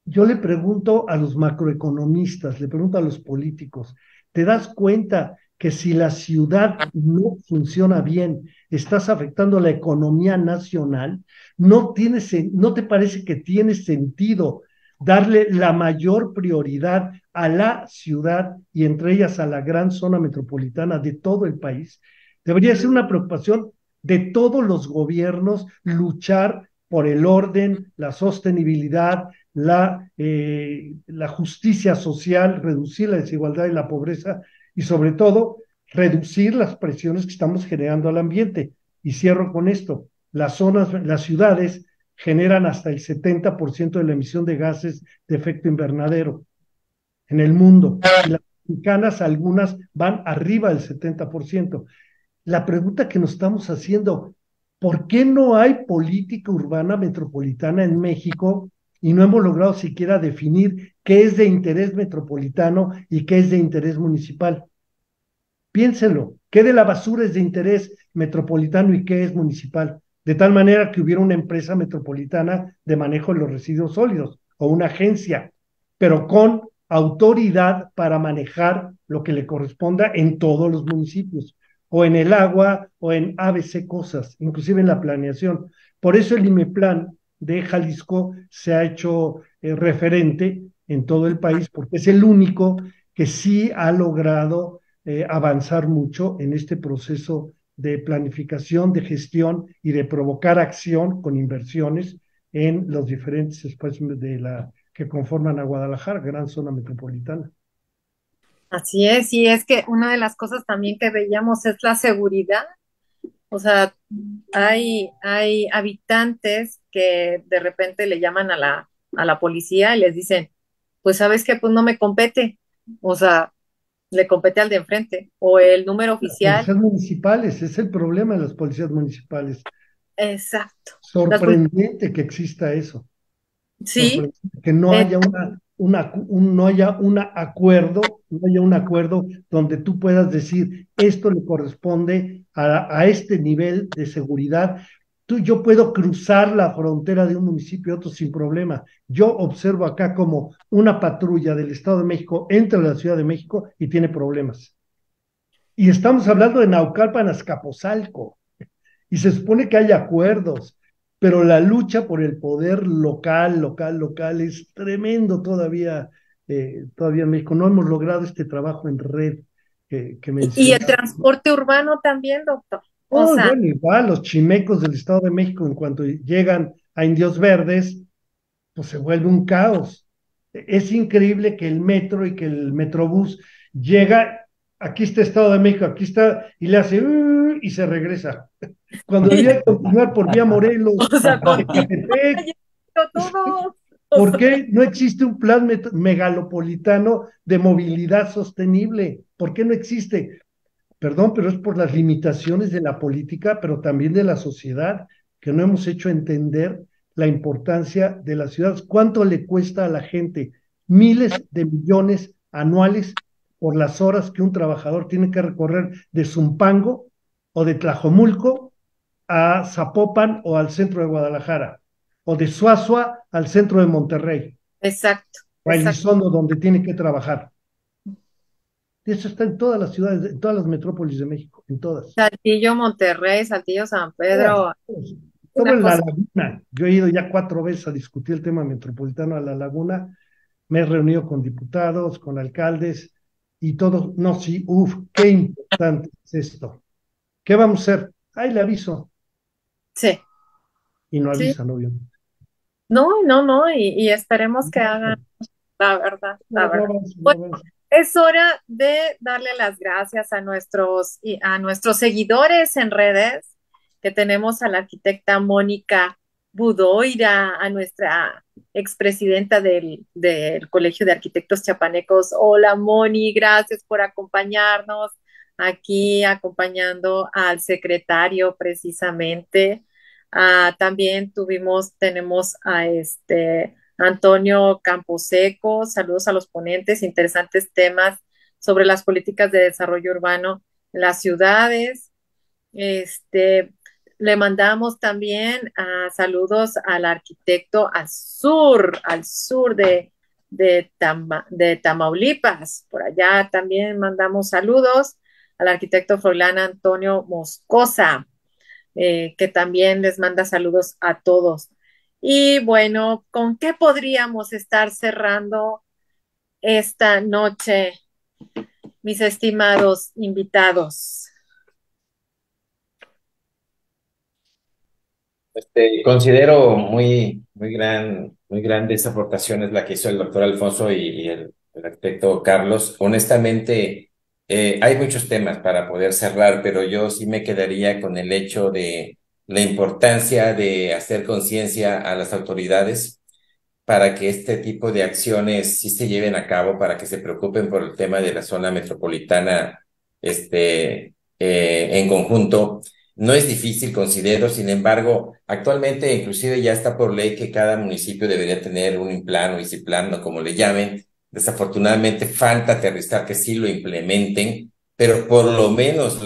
yo le pregunto a los macroeconomistas, le pregunto a los políticos, ¿te das cuenta que si la ciudad no funciona bien, estás afectando la economía nacional? ¿No te parece que tiene sentido darle la mayor prioridad a la ciudad y entre ellas a la gran zona metropolitana de todo el país? Debería ser una preocupación de todos los gobiernos luchar por el orden, la sostenibilidad, la justicia social, reducir la desigualdad y la pobreza y sobre todo reducir las presiones que estamos generando al ambiente. Y cierro con esto, las ciudades generan hasta el 70% de la emisión de gases de efecto invernadero en el mundo y las mexicanas algunas van arriba del 70%. La pregunta que nos estamos haciendo, ¿por qué no hay política urbana metropolitana en México y no hemos logrado siquiera definir qué es de interés metropolitano y qué es de interés municipal? Piénsenlo, ¿qué de la basura es de interés metropolitano y qué es municipal? De tal manera que hubiera una empresa metropolitana de manejo de los residuos sólidos o una agencia, pero con autoridad para manejar lo que le corresponda en todos los municipios, o en el agua, o en ABC cosas, inclusive en la planeación. Por eso el IMEPLAN de Jalisco se ha hecho referente en todo el país, porque es el único que sí ha logrado avanzar mucho en este proceso de planificación, de gestión y de provocar acción con inversiones en los diferentes espacios que conforman a Guadalajara, gran zona metropolitana. Así es, y es que una de las cosas también que veíamos es la seguridad. O sea, hay habitantes que de repente le llaman a la policía y les dicen, pues sabes que pues no me compete. O sea, le compete al de enfrente o el número Las oficial. policías municipales, es el problema de las policías municipales. Exacto. Sorprendente que exista eso. Sí, Que no eh, haya no haya no haya un acuerdo donde tú puedas decir, esto le corresponde a este nivel de seguridad. Yo puedo cruzar la frontera de un municipio a otro sin problema. Yo observo acá como una patrulla del Estado de México entra a la Ciudad de México y tiene problemas. Y estamos hablando de Naucalpan, Azcapotzalco y se supone que hay acuerdos, pero la lucha por el poder local es tremendo todavía en México. No hemos logrado este trabajo en red que y el mencionaba. transporte urbano también, doctor. O Oh, sea, bueno, igual los chimecos del Estado de México, en cuanto llegan a Indios Verdes, pues se vuelve un caos. Es increíble que el metro y que el metrobús llega, aquí está Estado de México, aquí está, y le hace, y se regresa. Cuando debía continuar por vía Morelos, o sea, continúa Ecatepec, yendo todo. O ¿por sea, qué no existe un plan megalopolitano de movilidad sostenible? ¿Por qué no existe? Perdón, pero es por las limitaciones de la política, pero también de la sociedad, que no hemos hecho entender la importancia de las ciudades. ¿Cuánto le cuesta a la gente? Miles de millones anuales por las horas que un trabajador tiene que recorrer de Zumpango o de Tlajomulco a Zapopan o al centro de Guadalajara, o de Suazua al centro de Monterrey, exacto, o a exacto. Elizondo, donde tiene que trabajar. Eso está en todas las ciudades, en todas las metrópolis de México, en todas. Saltillo, Monterrey, Saltillo, San Todas, Pedro, todas. Todo una en la cosa. laguna. Yo he ido ya 4 veces a discutir el tema metropolitano a la laguna. Me he reunido con diputados, con alcaldes y todo. No, sí, qué importante es esto. ¿Qué vamos a hacer? Ahí le aviso. Sí, Y no sí. avisan, obviamente. No, no, no, y esperemos que hagan la verdad, la No verdad. avanza, no Bueno, avanza. es hora de darle las gracias a nuestros seguidores en redes, que tenemos a la arquitecta Mónica Budoira, a nuestra expresidenta del Colegio de Arquitectos Chiapanecos. Hola, Moni, gracias por acompañarnos aquí, acompañando al secretario precisamente. También tenemos a Antonio Camposeco. Saludos a los ponentes, interesantes temas sobre las políticas de desarrollo urbano en las ciudades. Este, Le mandamos también saludos al arquitecto al sur de Tamaulipas. Por allá también mandamos saludos al arquitecto Froilán Antonio Moscosa, que también les manda saludos a todos. Y bueno, ¿con qué podríamos estar cerrando esta noche, mis estimados invitados? Considero muy grandes aportaciones la que hizo el doctor Alfonso y el arquitecto Carlos. Honestamente, hay muchos temas para poder cerrar, pero yo sí me quedaría con el hecho de la importancia de hacer conciencia a las autoridades para que este tipo de acciones sí se lleven a cabo, para que se preocupen por el tema de la zona metropolitana, en conjunto. No es difícil, considero, sin embargo, actualmente inclusive ya está por ley que cada municipio debería tener un plan o ICIPLAN, o como le llamen. Desafortunadamente falta aterrizar que sí lo implementen, pero por lo menos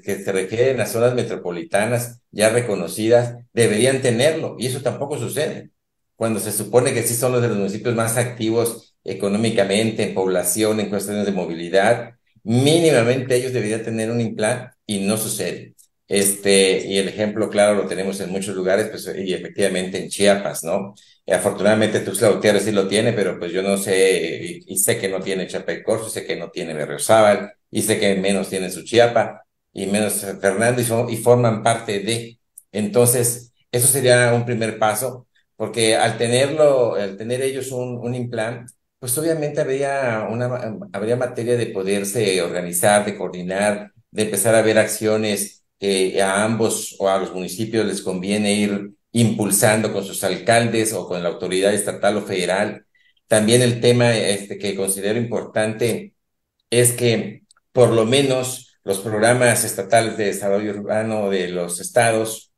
que se refieren a zonas metropolitanas ya reconocidas deberían tenerlo, y eso tampoco sucede cuando se supone que sí son los de los municipios más activos económicamente, en población, en cuestiones de movilidad. Mínimamente ellos deberían tener un plan y no sucede. Y el ejemplo claro lo tenemos en muchos lugares, pues, y efectivamente en Chiapas, ¿no? Afortunadamente Tuxtla Gutiérrez sí lo tiene, pero pues yo no sé, y sé que no tiene Chapecó, sé que no tiene Berriozábal, y sé que menos tiene su Chiapa, y menos Fernando, y forman parte de. Entonces, eso sería un primer paso, porque al tener ellos un implant, pues obviamente habría materia de poderse organizar, de coordinar, de empezar a ver acciones que a ambos o a los municipios les conviene ir impulsando con sus alcaldes o con la autoridad estatal o federal. También el tema que considero importante es que por lo menos los programas estatales de desarrollo urbano de los estados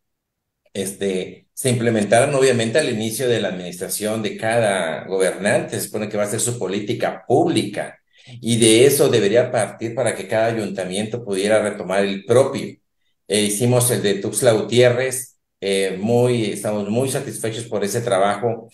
se implementaron obviamente al inicio de la administración de cada gobernante. Se supone que va a ser su política pública y de eso debería partir para que cada ayuntamiento pudiera retomar el propio. Hicimos el de Tuxtla Gutiérrez, estamos muy satisfechos por ese trabajo,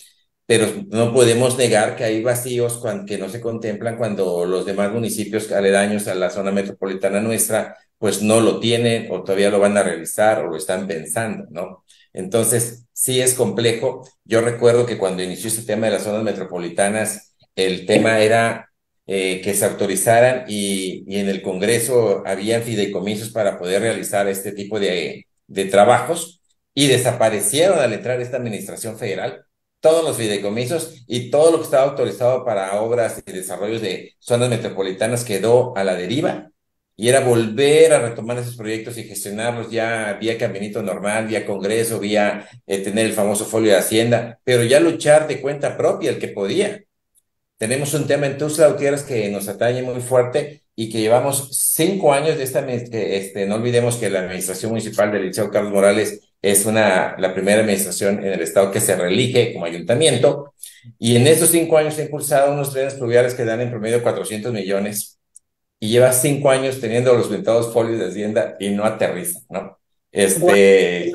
pero no podemos negar que hay vacíos que no se contemplan cuando los demás municipios aledaños a la zona metropolitana nuestra pues no lo tienen o todavía lo van a realizar o lo están pensando, ¿no? Entonces, sí es complejo. Yo recuerdo que cuando inició este tema de las zonas metropolitanas, el tema era que se autorizaran y en el Congreso había fideicomisos para poder realizar este tipo de trabajos y desaparecieron al entrar esta administración federal todos los fideicomisos y todo lo que estaba autorizado para obras y desarrollos de zonas metropolitanas quedó a la deriva y era volver a retomar esos proyectos y gestionarlos ya vía caminito normal, vía Congreso, vía tener el famoso folio de Hacienda, pero ya luchar de cuenta propia el que podía. Tenemos un tema en Tuxtla Gutiérrez que nos atañe muy fuerte y que llevamos 5 años de no olvidemos que la administración municipal del Liceo Carlos Morales es la primera administración en el estado que se reelige como ayuntamiento, y en estos 5 años ha impulsado unos trenes pluviales que dan en promedio 400 millones y lleva 5 años teniendo los inventados folios de Hacienda y no aterriza, ¿no? Entonces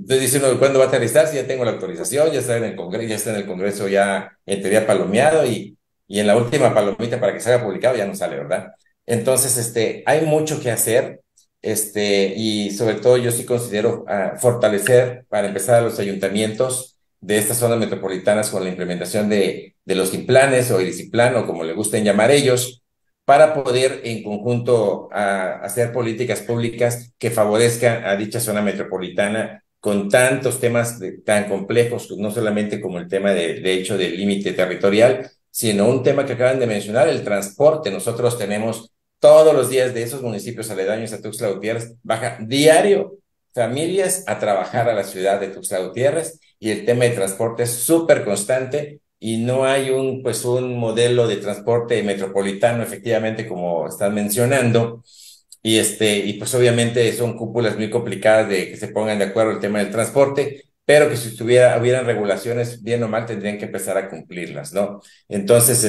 dice uno, ¿cuándo va a aterrizar? Si ya tengo la autorización, ya está en el Congreso, ya en teoría palomeado y en la última palomita para que salga publicado ya no sale, ¿verdad? Entonces, hay mucho que hacer, y sobre todo yo sí considero fortalecer, para empezar, a los ayuntamientos de estas zonas metropolitanas con la implementación de los implanes o el ICIPLAN o como le gusten llamar ellos, para poder en conjunto hacer políticas públicas que favorezcan a dicha zona metropolitana con tantos temas tan complejos, no solamente como el tema de hecho del límite territorial, sino un tema que acaban de mencionar, el transporte. Nosotros tenemos todos los días de esos municipios aledaños a Tuxtla Gutiérrez, baja diario familias a trabajar a la ciudad de Tuxtla Gutiérrez y el tema de transporte es súper constante y no hay pues un modelo de transporte metropolitano, efectivamente, como están mencionando. Y pues obviamente son cúpulas muy complicadas de que se pongan de acuerdo el tema del transporte, pero que si hubieran regulaciones, bien o mal, tendrían que empezar a cumplirlas, ¿no? Entonces,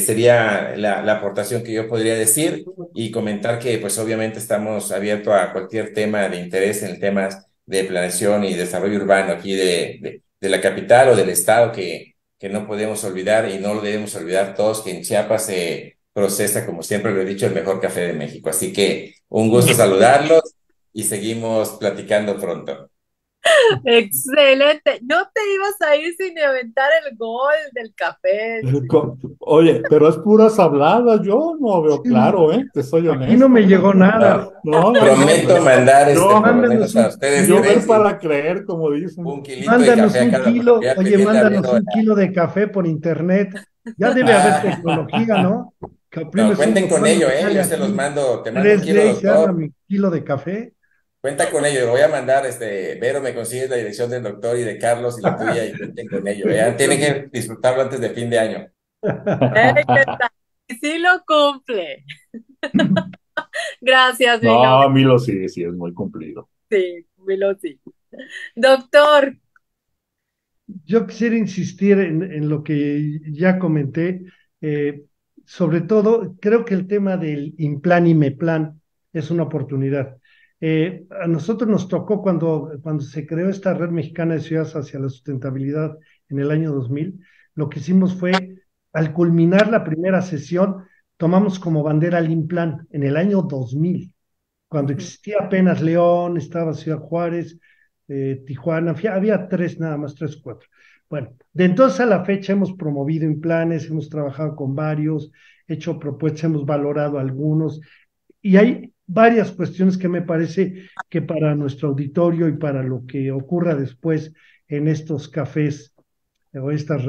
sería la aportación que yo podría decir y comentar que pues obviamente estamos abiertos a cualquier tema de interés en temas de planeación y desarrollo urbano aquí de la capital o del estado que no podemos olvidar y no lo debemos olvidar todos, que en Chiapas se procesa, como siempre lo he dicho, el mejor café de México. Así que un gusto saludarlos y seguimos platicando pronto. Excelente. No te ibas a ir sin aventar el gol del café. Oye, pero es puras habladas, yo no veo Sí, no, claro, ¿eh? Te soy aquí no honesto. me llegó nada. No, no, no, Prometo mandar por lo Mándanos menos a un, ustedes yo ver tres para creer, como dicen. un kilito de mándanos café a un cada uno. kilo, Ya oye, pedirle a mándanos Vero. un kilo de café por internet. Ya debe haber tecnología, ¿no? Que No, oprimes un cuenten con botón ello, y sale yo se los aquí mando, te mando un kilo, 3D y se arma doctor. mi kilo de café. Cuenta con ello, voy a mandar, Vero, me consigues la dirección del doctor y de Carlos y la tuya y cuenten con ello. Tienen que disfrutarlo antes de fin de año. ¿Qué tal? Y sí lo cumple. Gracias, Milo. No, Milo sí, sí, es muy cumplido. Sí, Milo sí. Doctor, Yo quisiera insistir en lo que ya comenté. eh, Sobre todo, creo que el tema del Implan y Meplan es una oportunidad. A nosotros nos tocó cuando se creó esta Red Mexicana de Ciudades hacia la Sustentabilidad en el año 2000, lo que hicimos fue, al culminar la primera sesión, tomamos como bandera el Implan en el año 2000 cuando existía apenas León, estaba Ciudad Juárez, Tijuana, había tres nada más, tres, cuatro. Bueno, de entonces a la fecha hemos promovido en planes, hemos trabajado con varios, hecho propuestas, hemos valorado algunos, y hay varias cuestiones que me parece que para nuestro auditorio y para lo que ocurra después en estos cafés o estas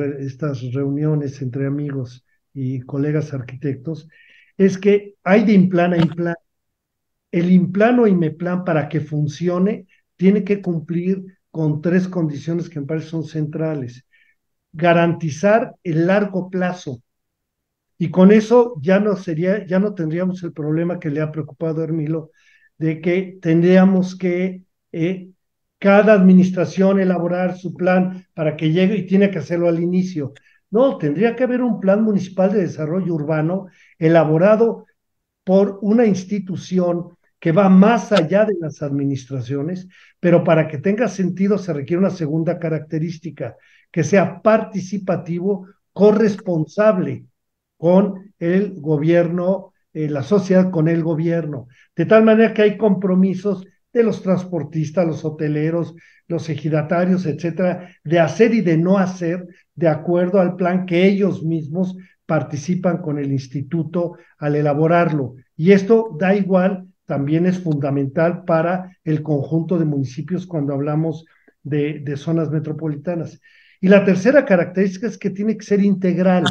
reuniones entre amigos y colegas arquitectos, es que hay de implan a implan el Implan o Imeplan para que funcione tiene que cumplir con tres condiciones que me parece son centrales. Garantizar el largo plazo. Y con eso ya no tendríamos el problema que le ha preocupado a Hermilo, de que tendríamos que cada administración elaborar su plan para que llegue y tiene que hacerlo al inicio. No, tendría que haber un plan municipal de desarrollo urbano elaborado por una institución que va más allá de las administraciones, pero para que tenga sentido se requiere una segunda característica, que sea participativo, corresponsable con el gobierno, la sociedad con el gobierno, de tal manera que hay compromisos de los transportistas, los hoteleros, los ejidatarios, etcétera, de hacer y de no hacer de acuerdo al plan que ellos mismos participan con el instituto al elaborarlo. Y esto da igual, también es fundamental para el conjunto de municipios cuando hablamos de zonas metropolitanas. Y la tercera característica es que tiene que ser integral.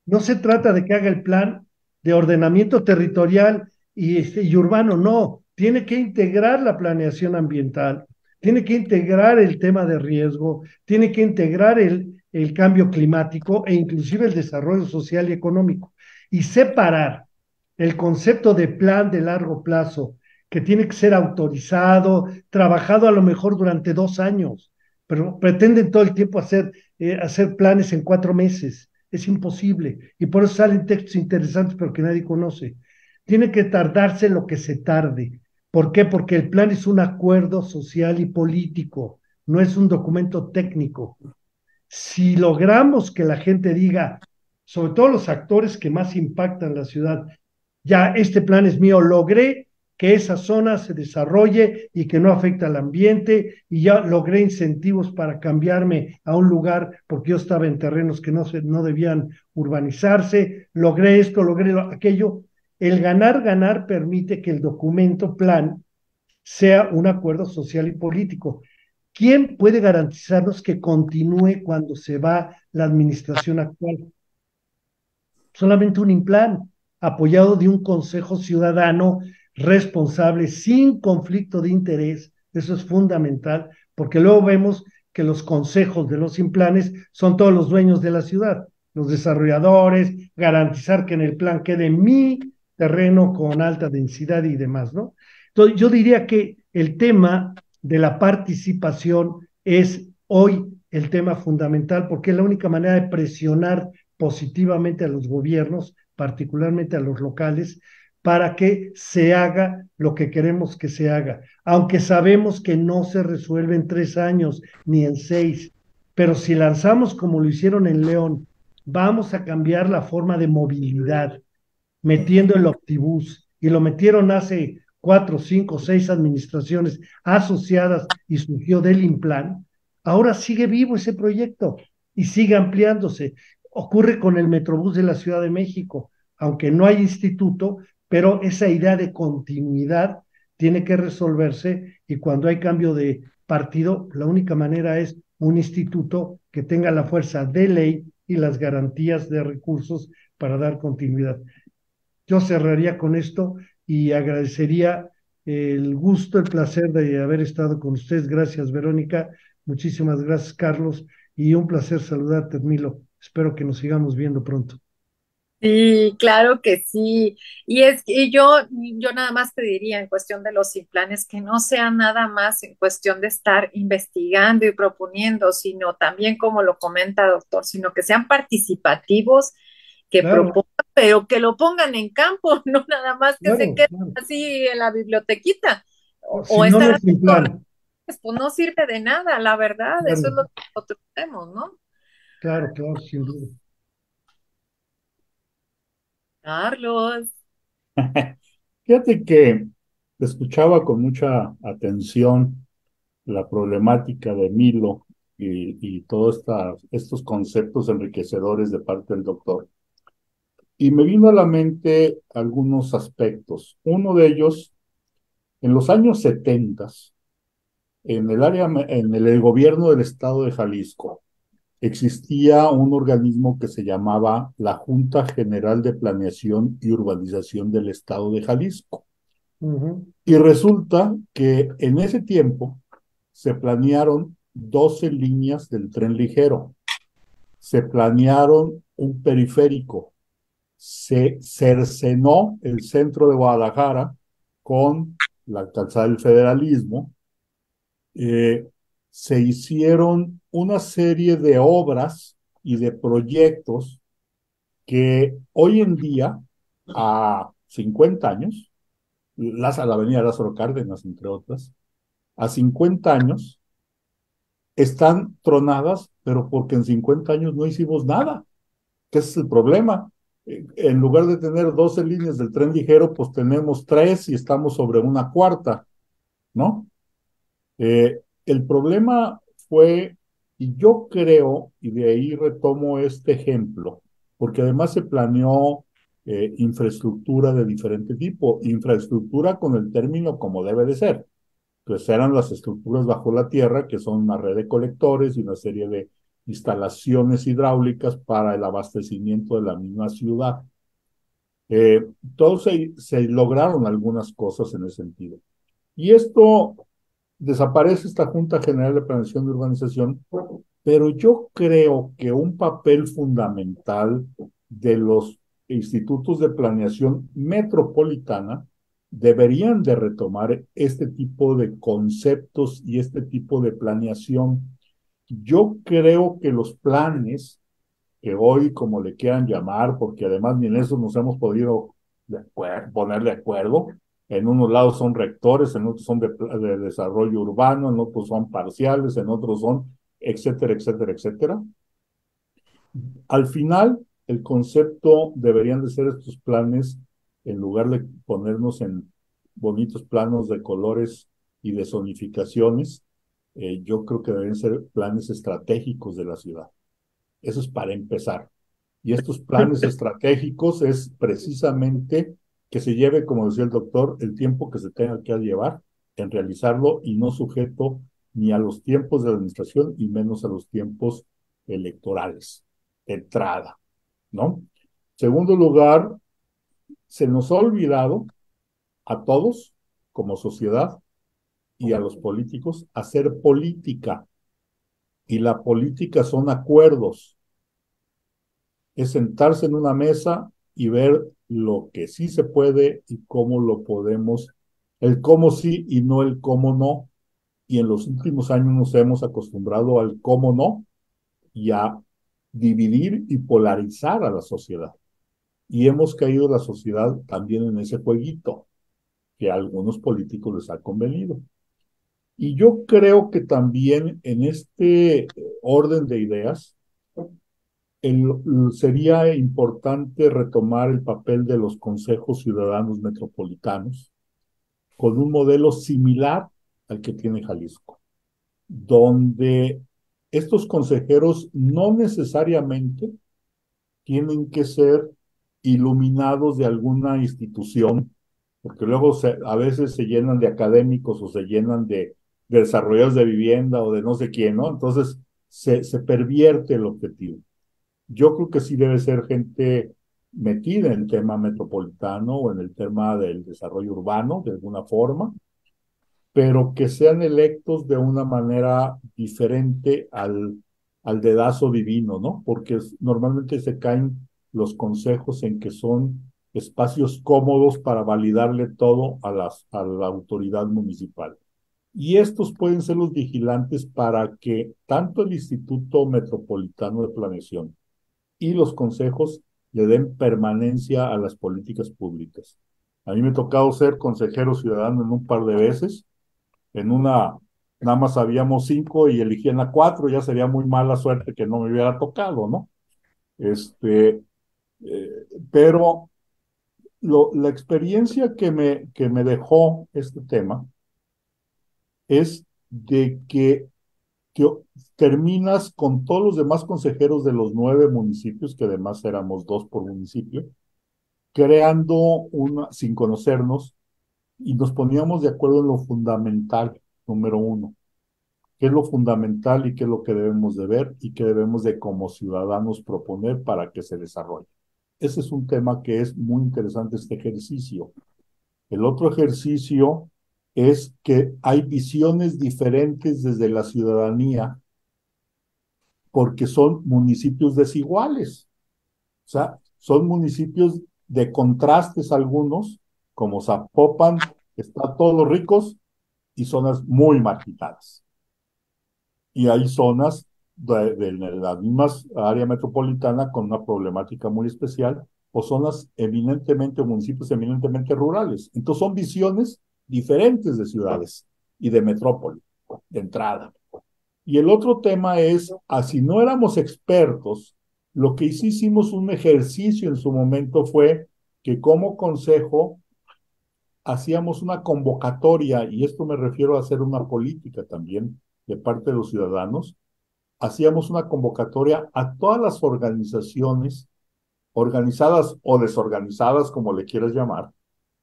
No se trata de que haga el plan de ordenamiento territorial y urbano, no. Tiene que integrar la planeación ambiental, tiene que integrar el tema de riesgo, tiene que integrar el cambio climático e inclusive el desarrollo social y económico. Y separar el concepto de plan de largo plazo, que tiene que ser autorizado, trabajado a lo mejor durante 2 años, pero pretenden todo el tiempo hacer planes en 4 meses. Es imposible. Y por eso salen textos interesantes, pero que nadie conoce. Tiene que tardarse lo que se tarde. ¿Por qué? Porque el plan es un acuerdo social y político, no es un documento técnico. Si logramos que la gente diga, sobre todo los actores que más impactan la ciudad, ya este plan es mío, logré que esa zona se desarrolle y que no afecte al ambiente y ya logré incentivos para cambiarme a un lugar porque yo estaba en terrenos que no debían urbanizarse, logré esto, logré aquello. El ganar permite que el documento plan sea un acuerdo social y político. ¿Quién puede garantizarnos que continúe cuando se va la administración actual? Solamente un implan apoyado de un consejo ciudadano responsable, sin conflicto de interés. Eso es fundamental, porque luego vemos que los consejos de los implanes son todos los dueños de la ciudad, los desarrolladores, garantizar que en el plan quede mi terreno con alta densidad y demás, ¿no? Entonces, yo diría que el tema de la participación es hoy el tema fundamental porque es la única manera de presionar positivamente a los gobiernos, particularmente a los locales, para que se haga lo que queremos que se haga, aunque sabemos que no se resuelve en 3 años ni en 6, pero si lanzamos como lo hicieron en León, vamos a cambiar la forma de movilidad, metiendo el Optibús, y lo metieron hace 4, 5, 6 administraciones asociadas y surgió del Implan, ahora sigue vivo ese proyecto y sigue ampliándose. Ocurre con el Metrobús de la Ciudad de México, aunque no hay instituto, pero esa idea de continuidad tiene que resolverse y cuando hay cambio de partido, la única manera es un instituto que tenga la fuerza de ley y las garantías de recursos para dar continuidad. Yo cerraría con esto y agradecería el gusto, el placer de haber estado con ustedes. Gracias, Verónica. Muchísimas gracias, Carlos. Y un placer saludarte, Milo. Espero que nos sigamos viendo pronto. Sí, claro que sí. Y es que yo nada más te diría en cuestión de los implanes que no sea nada más en cuestión de estar investigando y proponiendo, sino también como lo comenta doctor, sino que sean participativos, que Claro, propongan, pero que lo pongan en campo, no nada más que se claro, quede claro. así en la bibliotequita Si o no, estar no es un haciendo plan. reuniones, pues no sirve de nada, la verdad, eso Claro, es lo que nosotros hacemos, ¿no? claro, claro, sin duda. Carlos. Fíjate que escuchaba con mucha atención la problemática de Milo y todos estos conceptos enriquecedores de parte del doctor. Y me vino a la mente algunos aspectos. Uno de ellos, en los años 70, en el gobierno del estado de Jalisco, existía un organismo que se llamaba la Junta General de Planeación y Urbanización del Estado de Jalisco. Ujú, Y resulta que en ese tiempo se planearon 12 líneas del tren ligero, se planearon un periférico, se cercenó el centro de Guadalajara con la calzada del federalismo, eh, se hicieron una serie de obras y de proyectos que hoy en día, a 50 años, la avenida Lázaro Cárdenas, entre otras, a 50 años, están tronadas, pero porque en 50 años no hicimos nada, que ese es el problema. En lugar de tener 12 líneas del tren ligero, pues tenemos 3 y estamos sobre una cuarta, ¿no? El problema fue, y yo creo, y de ahí retomo este ejemplo, porque además se planeó infraestructura de diferente tipo, infraestructura con el término como debe de ser. Pues eran las estructuras bajo la tierra, que son una red de colectores y una serie de instalaciones hidráulicas para el abastecimiento de la misma ciudad. Todos se lograron algunas cosas en ese sentido. Y esto desaparece esta Junta General de Planeación de Urbanización, pero yo creo que un papel fundamental de los institutos de planeación metropolitana deberían de retomar este tipo de conceptos y este tipo de planeación. Yo creo que los planes que hoy, como le quieran llamar, porque además ni en eso nos hemos podido poner de acuerdo. En unos lados son rectores, en otros son de desarrollo urbano, en otros son parciales, en otros son, etcétera, etcétera, etcétera. Al final, el concepto deberían de ser estos planes, en lugar de ponernos en bonitos planos de colores y de zonificaciones, yo creo que deben ser planes estratégicos de la ciudad. Eso es para empezar. Y estos planes estratégicos es precisamente que se lleve, como decía el doctor, el tiempo que se tenga que llevar en realizarlo y no sujeto ni a los tiempos de administración y menos a los tiempos electorales de entrada, ¿no? Segundo lugar, se nos ha olvidado a todos como sociedad y a los políticos hacer política. y la política son acuerdos. Es sentarse en una mesa y ver lo que sí se puede y cómo lo podemos, el cómo sí y no el cómo no. Y en los últimos años nos hemos acostumbrado al cómo no y a dividir y polarizar a la sociedad. Y hemos caído la sociedad también en ese jueguito que a algunos políticos les ha convenido. Y yo creo que también en este orden de ideas, sería importante retomar el papel de los consejos ciudadanos metropolitanos con un modelo similar al que tiene Jalisco, donde estos consejeros no necesariamente tienen que ser iluminados de alguna institución, porque luego a veces se llenan de académicos o se llenan de desarrolladores de vivienda o de no sé quién, ¿no? Entonces se pervierte el objetivo. Yo creo que sí debe ser gente metida en el tema metropolitano o en el tema del desarrollo urbano, de alguna forma, pero que sean electos de una manera diferente al dedazo divino, ¿no? Porque normalmente se caen los consejos en que son espacios cómodos para validarle todo a la autoridad municipal. Y estos pueden ser los vigilantes para que tanto el Instituto Metropolitano de Planeación y los consejos le den permanencia a las políticas públicas. A mí me ha tocado ser consejero ciudadano en un par de veces. En una, nada más habíamos 5 y elegían a 4, ya sería muy mala suerte que no me hubiera tocado, ¿no? Este, eh, pero la experiencia que me dejó este tema es de que terminas con todos los demás consejeros de los 9 municipios, que además éramos 2 por municipio, creando una, sin conocernos, y nos poníamos de acuerdo en lo fundamental, número 1, qué es lo fundamental y qué es lo que debemos de ver y qué debemos de como ciudadanos proponer para que se desarrolle. Ese es un tema que es muy interesante, este ejercicio. El otro ejercicio es que hay visiones diferentes desde la ciudadanía porque son municipios desiguales. O sea, son municipios de contrastes algunos, como Zapopan, que está todos los ricos, y zonas muy marginadas. Y hay zonas de la misma área metropolitana con una problemática muy especial, o zonas eminentemente, o municipios eminentemente rurales. Entonces son visiones diferentes de ciudades y de metrópoli, de entrada. Y el otro tema es, así no éramos expertos, lo que hicimos un ejercicio en su momento fue que como consejo hacíamos una convocatoria, y esto me refiero a hacer una política también de parte de los ciudadanos, hacíamos una convocatoria a todas las organizaciones, organizadas o desorganizadas, como le quieras llamar,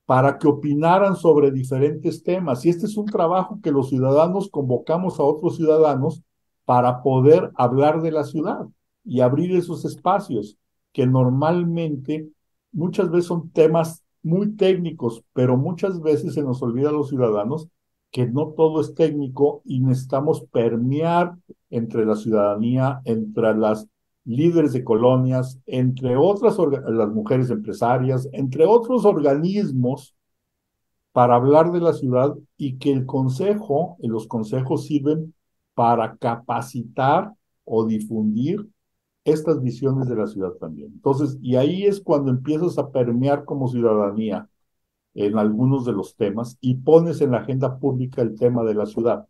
para que opinaran sobre diferentes temas. Y este es un trabajo que los ciudadanos convocamos a otros ciudadanos para poder hablar de la ciudad y abrir esos espacios que normalmente muchas veces son temas muy técnicos, pero muchas veces se nos olvida a los ciudadanos que no todo es técnico y necesitamos permear entre la ciudadanía, entre las líderes de colonias, entre otras, las mujeres empresarias, entre otros organismos, para hablar de la ciudad y que el consejo, los consejos sirven para capacitar o difundir estas visiones de la ciudad también. Entonces, y ahí es cuando empiezas a permear como ciudadanía en algunos de los temas y pones en la agenda pública el tema de la ciudad,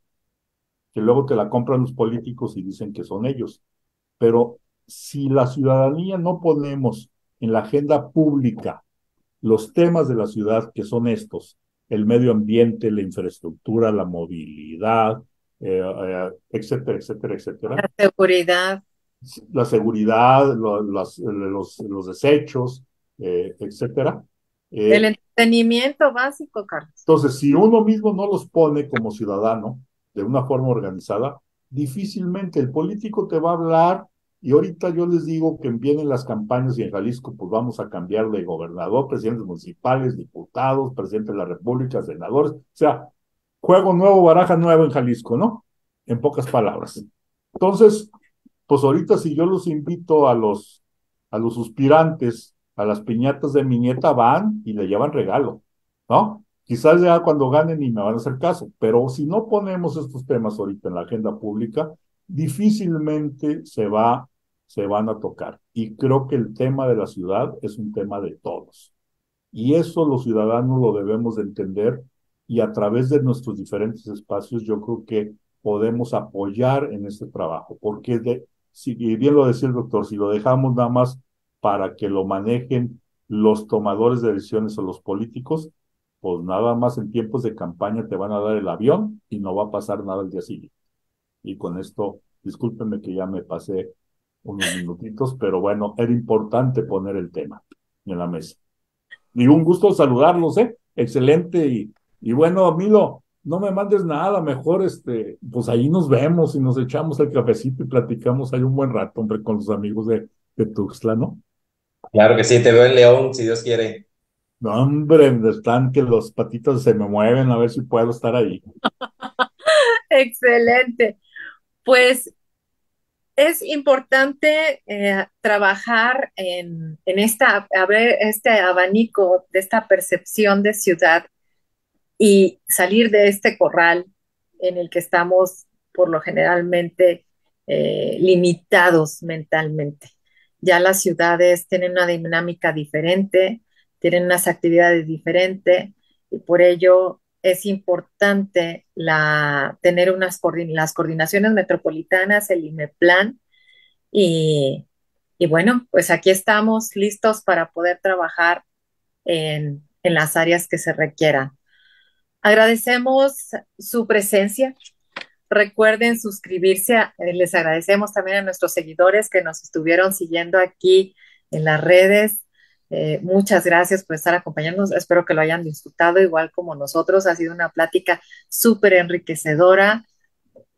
que luego te la compran los políticos y dicen que son ellos. Pero si la ciudadanía no ponemos en la agenda pública los temas de la ciudad, que son estos, el medio ambiente, la infraestructura, la movilidad, etcétera, etcétera, etcétera, La seguridad, la seguridad, los desechos, etcétera. el entretenimiento básico, Carlos. Entonces, si uno mismo no los pone como ciudadano de una forma organizada, difícilmente el político te va a hablar. Y ahorita yo les digo que vienen las campañas y en Jalisco pues vamos a cambiar de gobernador, presidentes municipales, diputados, presidente de la República, senadores. O sea, juego nuevo, baraja nueva en Jalisco, ¿no? En pocas palabras. Entonces, pues ahorita si yo los invito a los suspirantes, a las piñatas de mi nieta, van y le llevan regalo, ¿no? Quizás ya cuando ganen y me van a hacer caso, pero si no ponemos estos temas ahorita en la agenda pública, difícilmente se van a tocar. Y creo que el tema de la ciudad es un tema de todos. Y eso los ciudadanos lo debemos de entender y a través de nuestros diferentes espacios yo creo que podemos apoyar en este trabajo, porque si bien lo decía el doctor, si lo dejamos nada más para que lo manejen los tomadores de decisiones o los políticos, pues nada más en tiempos de campaña te van a dar el avión y no va a pasar nada el día siguiente. Y con esto, discúlpenme que ya me pasé unos minutitos, pero bueno, era importante poner el tema en la mesa. Y un gusto saludarlos, ¿eh? Excelente. Y bueno, Milo, no me mandes nada, mejor pues ahí nos vemos y nos echamos el cafecito y platicamos ahí un buen rato, hombre, con los amigos de Tuxtla, ¿no? Claro que sí, te veo en León, si Dios quiere. No, hombre, están que los patitos se me mueven, a ver si puedo estar ahí. Excelente. Pues es importante trabajar en abrir este abanico de esta percepción de ciudad y salir de este corral en el que estamos por lo generalmente limitados mentalmente. Ya las ciudades tienen una dinámica diferente, tienen unas actividades diferentes y por ello es importante tener las coordinaciones metropolitanas, el IMEPLAN y, y bueno, pues aquí estamos listos para poder trabajar en las áreas que se requieran. Agradecemos su presencia. Recuerden suscribirse. Les agradecemos también a nuestros seguidores que nos estuvieron siguiendo aquí en las redes. Muchas gracias por estar acompañándonos. Espero que lo hayan disfrutado igual como nosotros. Ha sido una plática súper enriquecedora.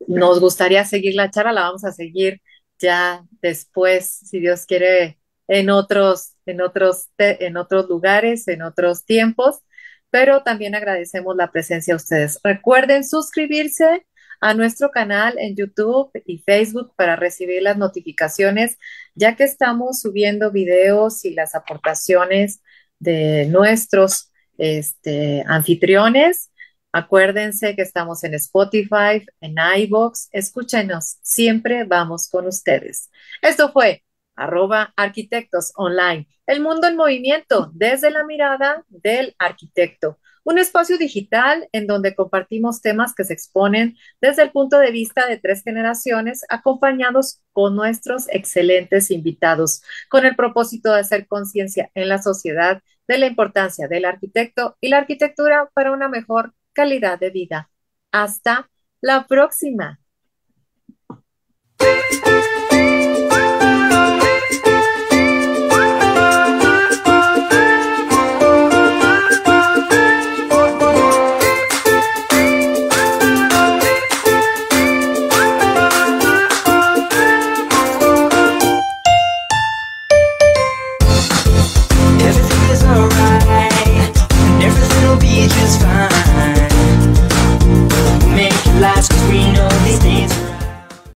Nos gustaría seguir la charla. La vamos a seguir ya después, si Dios quiere, en otros lugares, en otros tiempos, pero también agradecemos la presencia de ustedes. Recuerden suscribirse a nuestro canal en YouTube y Facebook para recibir las notificaciones, ya que estamos subiendo videos y las aportaciones de nuestros anfitriones. Acuérdense que estamos en Spotify, en iVoox. Escúchenos, siempre vamos con ustedes. Esto fue @arquitectos online, el mundo en movimiento desde la mirada del arquitecto. Un espacio digital en donde compartimos temas que se exponen desde el punto de vista de 3 generaciones, acompañados con nuestros excelentes invitados, con el propósito de hacer conciencia en la sociedad de la importancia del arquitecto y la arquitectura para una mejor calidad de vida. Hasta la próxima.